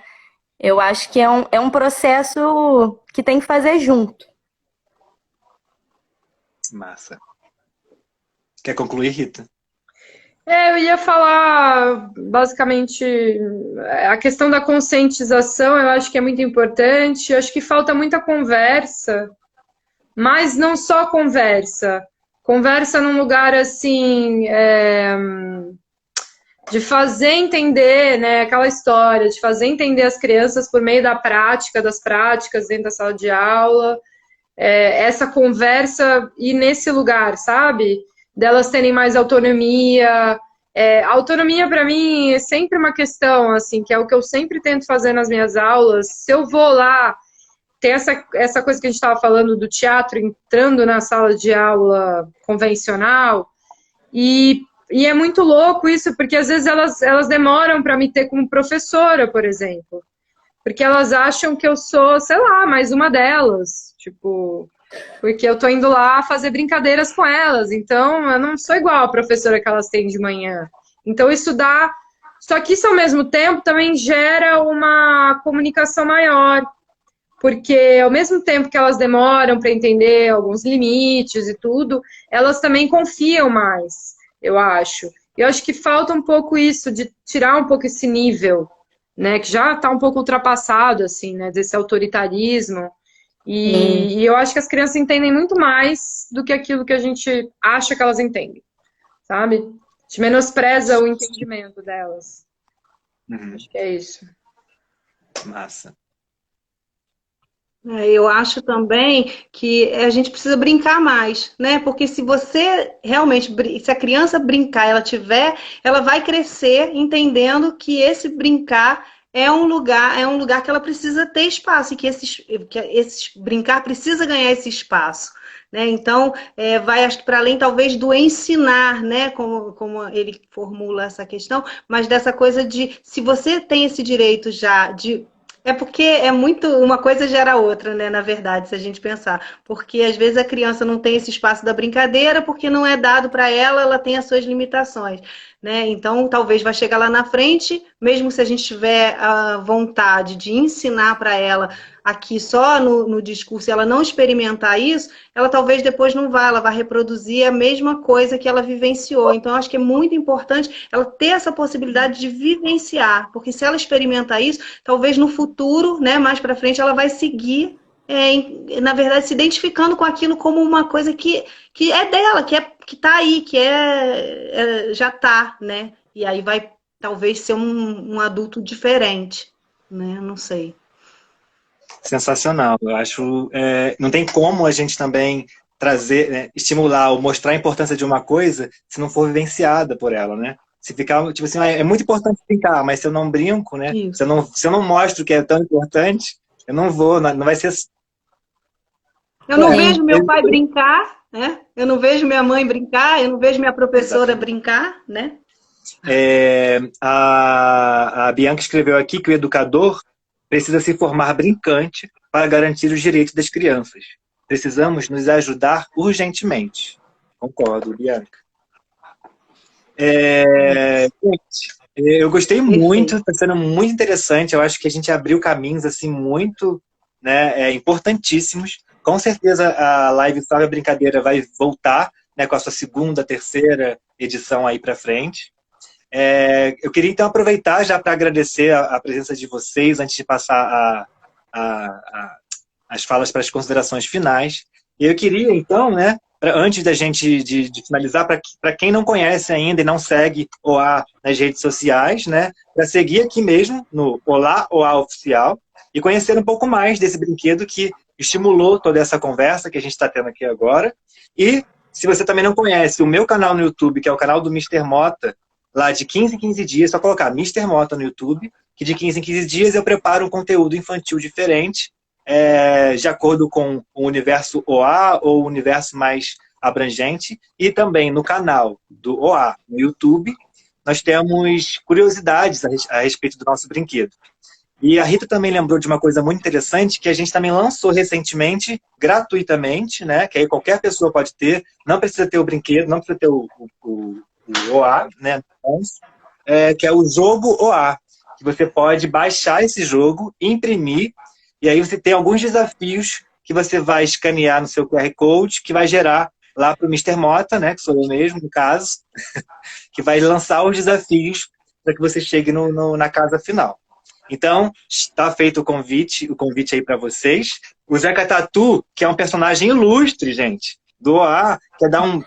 Eu acho que é um processo que tem que fazer junto. Massa. Quer concluir, Rita? Eu ia falar, basicamente, a questão da conscientização, eu acho que é muito importante. Eu acho que falta muita conversa, mas não só conversa. Conversa num lugar, assim, de fazer entender, né, aquela história, de fazer entender as crianças por meio da prática, das práticas dentro da sala de aula, essa conversa ir nesse lugar, sabe? Delas terem mais autonomia. Autonomia, para mim, é sempre uma questão, assim, que é o que eu sempre tento fazer nas minhas aulas. Se eu vou lá, tem essa coisa que a gente estava falando do teatro entrando na sala de aula convencional, e é muito louco isso, porque às vezes elas demoram para me ter como professora, por exemplo, porque elas acham que eu sou, sei lá, mais uma delas, tipo, porque eu tô indo lá fazer brincadeiras com elas, então eu não sou igual a professora que elas têm de manhã. Então isso dá... Só que isso, ao mesmo tempo, também gera uma comunicação maior, porque ao mesmo tempo que elas demoram para entender alguns limites e tudo, elas também confiam mais, eu acho. Eu acho que falta um pouco isso, de tirar um pouco esse nível, né, que já está um pouco ultrapassado, assim, né, desse autoritarismo. E eu acho que as crianças entendem muito mais do que aquilo que a gente acha que elas entendem, sabe? A gente menospreza o entendimento delas. Acho que é isso. Massa. Eu acho também que a gente precisa brincar mais, né? Porque se você realmente, se a criança brincar, ela vai crescer entendendo que esse brincar é um lugar que ela precisa ter espaço, e que esse brincar precisa ganhar esse espaço, né? Então, vai, acho que para além talvez do ensinar, né? Como ele formula essa questão, mas dessa coisa de, se você tem esse direito já de... É porque uma coisa gera outra, né, na verdade, se a gente pensar. Porque às vezes a criança não tem esse espaço da brincadeira, porque não é dado para ela, ela tem as suas limitações, né? Então, talvez vai chegar lá na frente, mesmo se a gente tiver a vontade de ensinar para ela aqui só no discurso, e ela não experimentar isso, ela talvez depois não vá, ela vai reproduzir a mesma coisa que ela vivenciou. Então, eu acho que é muito importante ela ter essa possibilidade de vivenciar, porque se ela experimentar isso, talvez no futuro, né, mais para frente, ela vai seguir, na verdade, se identificando com aquilo como uma coisa que é dela, que tá aí, já tá, né? E aí vai talvez ser um adulto diferente, né? Não sei. Sensacional. Eu acho, não tem como a gente também trazer, né, estimular ou mostrar a importância de uma coisa se não for vivenciada por ela, né? Se ficar, tipo assim, é muito importante brincar, mas se eu não brinco, né? Se eu não mostro que é tão importante, Eu não vou, não vai ser... Eu não vejo meu pai brincar, né? Eu não vejo minha mãe brincar, eu não vejo minha professora brincar, né? A Bianca escreveu aqui que o educador precisa se formar brincante para garantir os direitos das crianças. Precisamos nos ajudar urgentemente. Concordo, Bianca. Gente, eu gostei muito, está sendo muito interessante. Eu acho que a gente abriu caminhos assim muito, né, importantíssimos. Com certeza a live Salve a Brincadeira vai voltar, né, com a sua segunda, terceira edição aí para frente. Eu queria então aproveitar já para agradecer a presença de vocês antes de passar as falas para as considerações finais. E eu queria então, né, antes da gente de finalizar, para quem não conhece ainda e não segue OA nas redes sociais, né, para seguir aqui mesmo no Olá OA Oficial e conhecer um pouco mais desse brinquedo que estimulou toda essa conversa que a gente está tendo aqui agora. E se você também não conhece o meu canal no YouTube, que é o canal do Mr. Mota, lá de 15 em 15 dias, só colocar Mr. Mota no YouTube, que de 15 em 15 dias eu preparo um conteúdo infantil diferente, de acordo com o universo OA ou o universo mais abrangente. E também no canal do OA no YouTube, nós temos curiosidades a respeito do nosso brinquedo. E a Rita também lembrou de uma coisa muito interessante que a gente também lançou recentemente, gratuitamente, né? Que aí qualquer pessoa pode ter, não precisa ter o brinquedo, não precisa ter o OA, né? Que é o jogo OA, que você pode baixar esse jogo, imprimir, e aí você tem alguns desafios que você vai escanear no seu QR Code, que vai gerar lá para o Mr. Mota, né? Que sou eu mesmo, no caso, que vai lançar os desafios para que você chegue na casa final. Então, está feito o convite aí para vocês. O Zeca Tatu, que é um personagem ilustre, gente, do OA,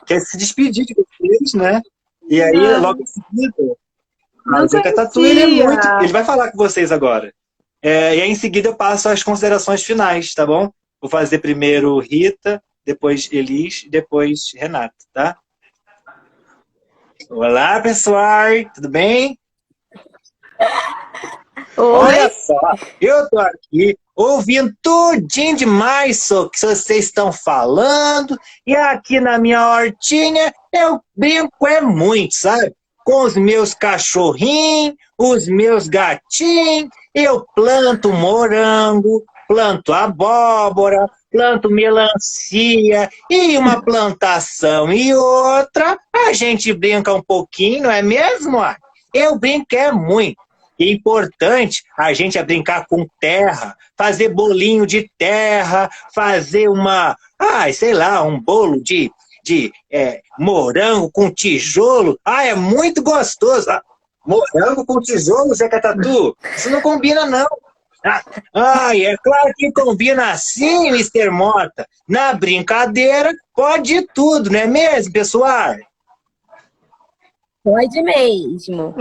quer se despedir de vocês, né? E aí, logo em seguida, o Zeca Tatu, ele vai falar com vocês agora. E aí, em seguida, eu passo as considerações finais, tá bom? Vou fazer primeiro Rita, depois Elis, depois Renata, tá? Olá, pessoal, tudo bem? Olha só, eu tô aqui ouvindo tudinho demais que vocês estão falando, e aqui na minha hortinha eu brinco muito, sabe? Com os meus cachorrinhos, os meus gatinhos, eu planto morango, planto abóbora, planto melancia, e uma plantação e outra, a gente brinca um pouquinho, não é mesmo? Eu brinco muito. É importante a gente brincar com terra, fazer bolinho de terra, fazer um bolo de morango com tijolo. É muito gostoso. Morango com tijolo, Zeca Tatu? Isso não combina, não. É claro que combina assim, Mr. Mota. Na brincadeira, pode tudo, não é mesmo, pessoal? Pode mesmo.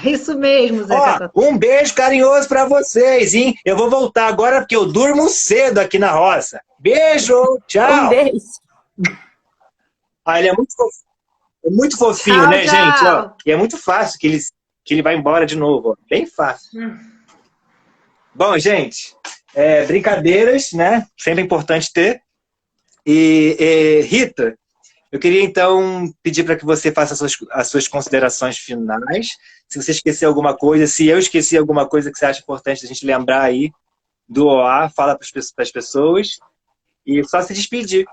Isso mesmo, Zeca. Um beijo carinhoso pra vocês, hein? Eu vou voltar agora porque eu durmo cedo aqui na roça. Beijo, tchau. Um beijo. Ele é muito fofinho, Tchau, né, tchau. gente? E é muito fácil que ele vai embora de novo. Bem fácil. Bom, gente, brincadeiras, né? Sempre é importante ter. E Rita, eu queria, então, pedir para que você faça as suas considerações finais. Se você esquecer alguma coisa, se eu esqueci alguma coisa que você acha importante a gente lembrar aí do OA, fala para as pessoas. E só se despedir.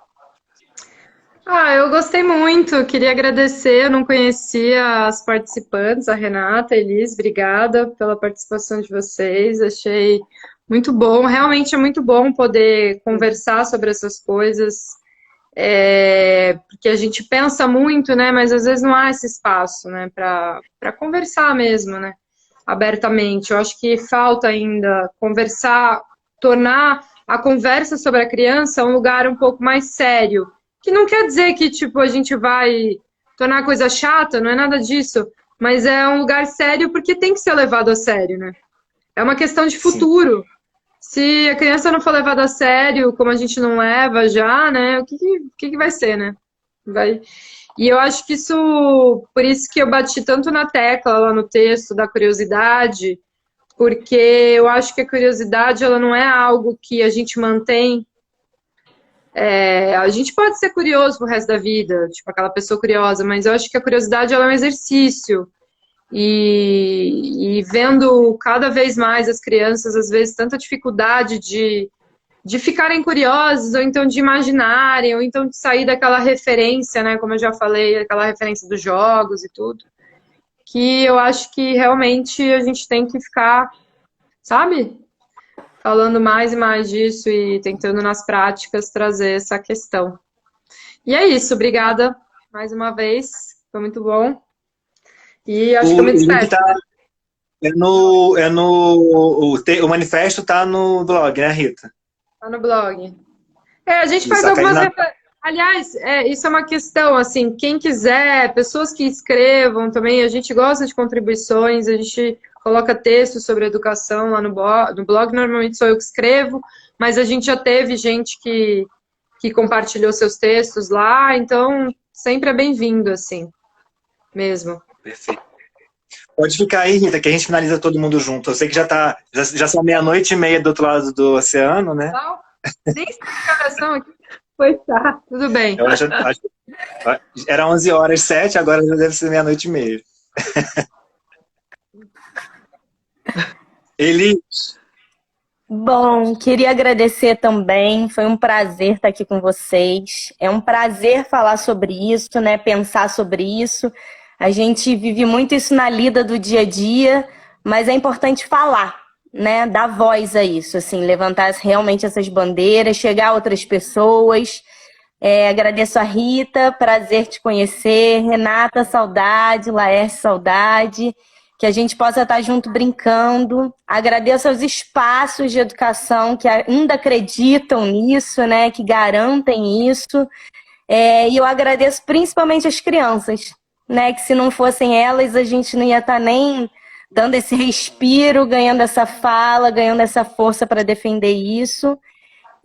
Eu gostei muito, queria agradecer, eu não conhecia as participantes, a Renata, a Elis, obrigada pela participação de vocês, achei muito bom, realmente é muito bom poder conversar sobre essas coisas, porque a gente pensa muito, né, mas às vezes não há esse espaço, né, para conversar mesmo, né, abertamente. Eu acho que falta ainda conversar, tornar a conversa sobre a criança um lugar um pouco mais sério, que não quer dizer que, tipo, a gente vai tornar a coisa chata, não é nada disso, mas é um lugar sério porque tem que ser levado a sério, né? É uma questão de futuro. Sim. Se a criança não for levada a sério, como a gente não leva já, né, o que vai ser, né? E eu acho que isso, por isso que eu bati tanto na tecla lá no texto da curiosidade, porque eu acho que a curiosidade ela não é algo que a gente mantém. A gente pode ser curioso pro resto da vida, tipo aquela pessoa curiosa, mas eu acho que a curiosidade ela é um exercício. E vendo cada vez mais as crianças, às vezes, tanta dificuldade de ficarem curiosas, ou então de imaginarem, ou então de sair daquela referência, né? Como eu já falei, aquela referência dos jogos e tudo, que eu acho que realmente a gente tem que ficar, sabe? Falando mais e mais disso e tentando nas práticas trazer essa questão. E é isso, obrigada mais uma vez, foi muito bom. E acho que eu me despeço. O manifesto tá no blog, né, Rita? Tá no blog. A gente faz algumas... Aliás, isso é uma questão, assim, quem quiser, pessoas que escrevam também, a gente gosta de contribuições, a gente coloca textos sobre educação lá no blog, normalmente sou eu que escrevo, mas a gente já teve gente que compartilhou seus textos lá, então sempre é bem-vindo, assim, mesmo. Perfeito. Pode ficar aí, Rita, que a gente finaliza todo mundo junto. Eu sei que já são 00:30 do outro lado do oceano, né? Não, nem sei a gravação aqui. Pois tá, tudo bem. Eu acho, era 11h07, agora já deve ser 00:30. Elis. Bom, queria agradecer também, foi um prazer estar aqui com vocês. É um prazer falar sobre isso, né? Pensar sobre isso. A gente vive muito isso na lida do dia a dia, mas é importante falar, né? Dar voz a isso, assim, levantar realmente essas bandeiras, chegar a outras pessoas. Agradeço a Rita, prazer te conhecer. Renata, saudade. Laércio, saudade. Que a gente possa estar junto brincando. Agradeço aos espaços de educação que ainda acreditam nisso, né? Que garantem isso. E eu agradeço principalmente as crianças, né? Que se não fossem elas, a gente não ia estar nem dando esse respiro, ganhando essa fala, ganhando essa força para defender isso.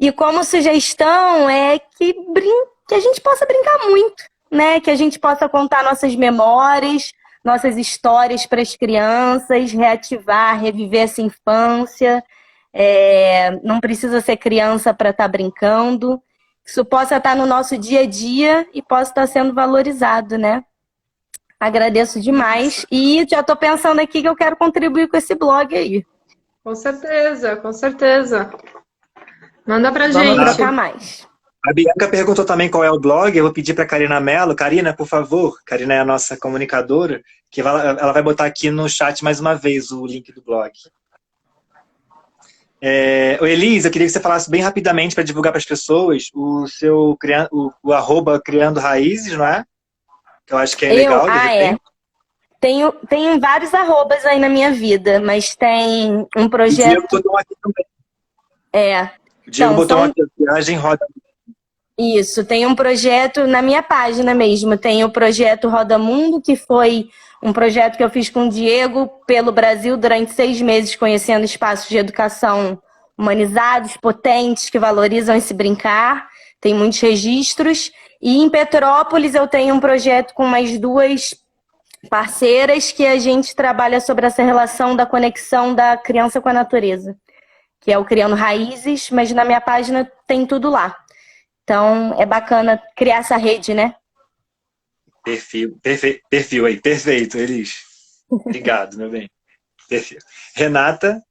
E como sugestão é que a gente possa brincar muito, né? Que a gente possa contar nossas memórias, nossas histórias para as crianças, reativar, reviver essa infância. Não precisa ser criança para estar brincando. Isso possa estar no nosso dia a dia e possa estar sendo valorizado, né? Agradeço demais. E já estou pensando aqui que eu quero contribuir com esse blog aí. Com certeza, com certeza. Manda pra gente. Vamos trocar mais. A Bianca perguntou também qual é o blog. Eu vou pedir para a Karina Mello. Karina, por favor. Karina é a nossa comunicadora. Que ela vai botar aqui no chat mais uma vez o link do blog. Elis, eu queria que você falasse bem rapidamente para divulgar para as pessoas o seu @ Criando Raízes, não é? Que eu acho que é legal. Tenho vários arrobas aí na minha vida, mas tem um projeto... O Diego botou aqui também. O Diego botou aqui, Viagem Roda. Isso, tem um projeto na minha página mesmo, tem o projeto Roda Mundo, que foi um projeto que eu fiz com o Diego pelo Brasil durante 6 meses, conhecendo espaços de educação humanizados, potentes, que valorizam esse brincar. Tem muitos registros. E em Petrópolis eu tenho um projeto com mais 2 parceiras que a gente trabalha sobre essa relação da conexão da criança com a natureza, que é o Criando Raízes, mas na minha página tem tudo lá. Então é bacana criar essa rede, né? Perfil aí, perfeito, Elis. Obrigado, meu bem. Perfil. Renata?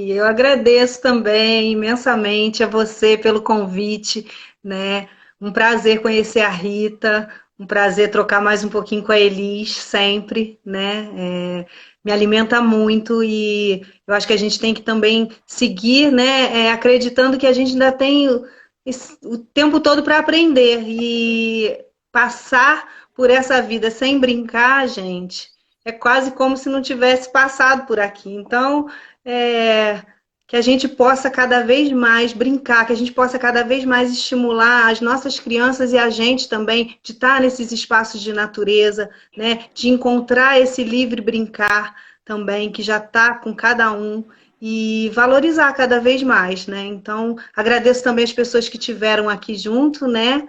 Eu agradeço também imensamente a você pelo convite, né? Um prazer conhecer a Rita, um prazer trocar mais um pouquinho com a Elis sempre, né? Me alimenta muito e eu acho que a gente tem que também seguir, né? Acreditando que a gente ainda tem o tempo todo para aprender e passar por essa vida sem brincar, gente, é quase como se não tivesse passado por aqui. Então, que a gente possa cada vez mais brincar, que a gente possa cada vez mais estimular as nossas crianças e a gente também de estar nesses espaços de natureza, né? De encontrar esse livre brincar também, que já está com cada um, e valorizar cada vez mais, né? Então, agradeço também as pessoas que estiveram aqui junto, né?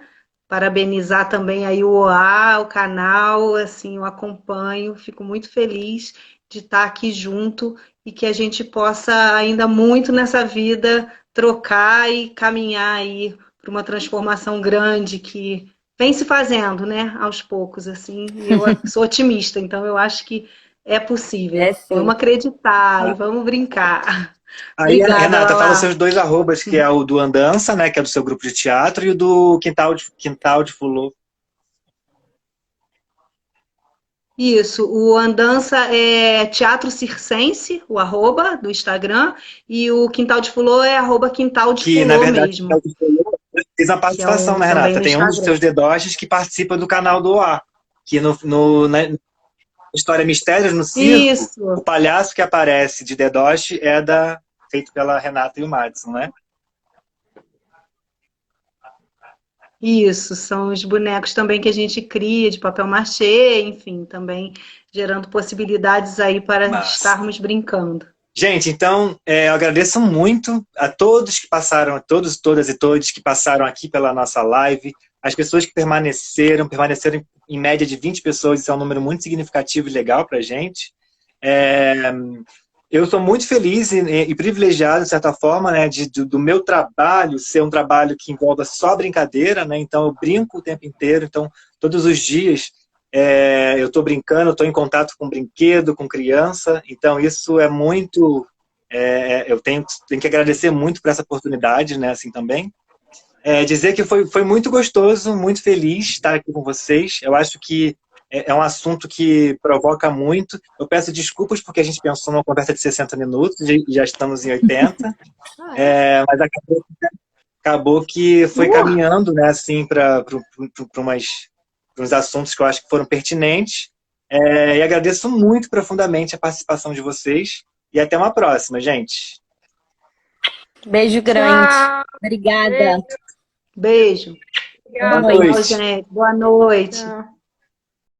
parabenizar também aí o OA, o canal, assim, eu acompanho, fico muito feliz de estar aqui junto e que a gente possa ainda muito nessa vida trocar e caminhar aí para uma transformação grande que vem se fazendo, né, aos poucos, assim, e eu sou otimista, então eu acho que é possível. É sim. Vamos acreditar e vamos brincar. Aí, Obrigada, Renata, fala Lala. os seus 2 arrobas, que é o do Andança, né, que é do seu grupo de teatro, e o do Quintal de Fulô. Isso, o Andança é Teatro Circense, o arroba do Instagram, e o Quintal de Fulô é arroba Quintal de Que, Fulô na verdade, mesmo, Quintal de Fulô fez a participação, né, também Renata? no Tem um dos Instagram. seus dedostes que participa do canal do OA, que na História Mistérios no Circo, Isso, o palhaço que aparece de dedoste é feito pela Renata e o Madison, né? isso, são os bonecos também que a gente cria de papel machê, enfim, também gerando possibilidades aí para Massa. estarmos brincando. Gente, então, eu agradeço muito a todos que passaram, a todos, todas e todos que passaram aqui pela nossa live, as pessoas que permaneceram em média de 20 pessoas, isso é um número muito significativo e legal para a gente. Eu sou muito feliz e privilegiado, de certa forma, né, do meu trabalho ser um trabalho que envolve só brincadeira, né, então eu brinco o tempo inteiro, então todos os dias eu estou brincando, eu estou em contato com brinquedo, com criança, então isso é muito... eu tenho que agradecer muito por essa oportunidade, né, assim também. Dizer que foi muito gostoso, muito feliz estar aqui com vocês. Eu acho que é um assunto que provoca muito. Eu peço desculpas porque a gente pensou numa conversa de 60 minutos e já estamos em 80. Mas acabou que foi caminhando, né, assim, para uns assuntos que eu acho que foram pertinentes. E agradeço muito profundamente a participação de vocês. E até uma próxima, gente. Beijo grande. Tchau. Obrigada. Beijo. Obrigada. Boa noite. Tchau, gente. Boa noite. Tchau.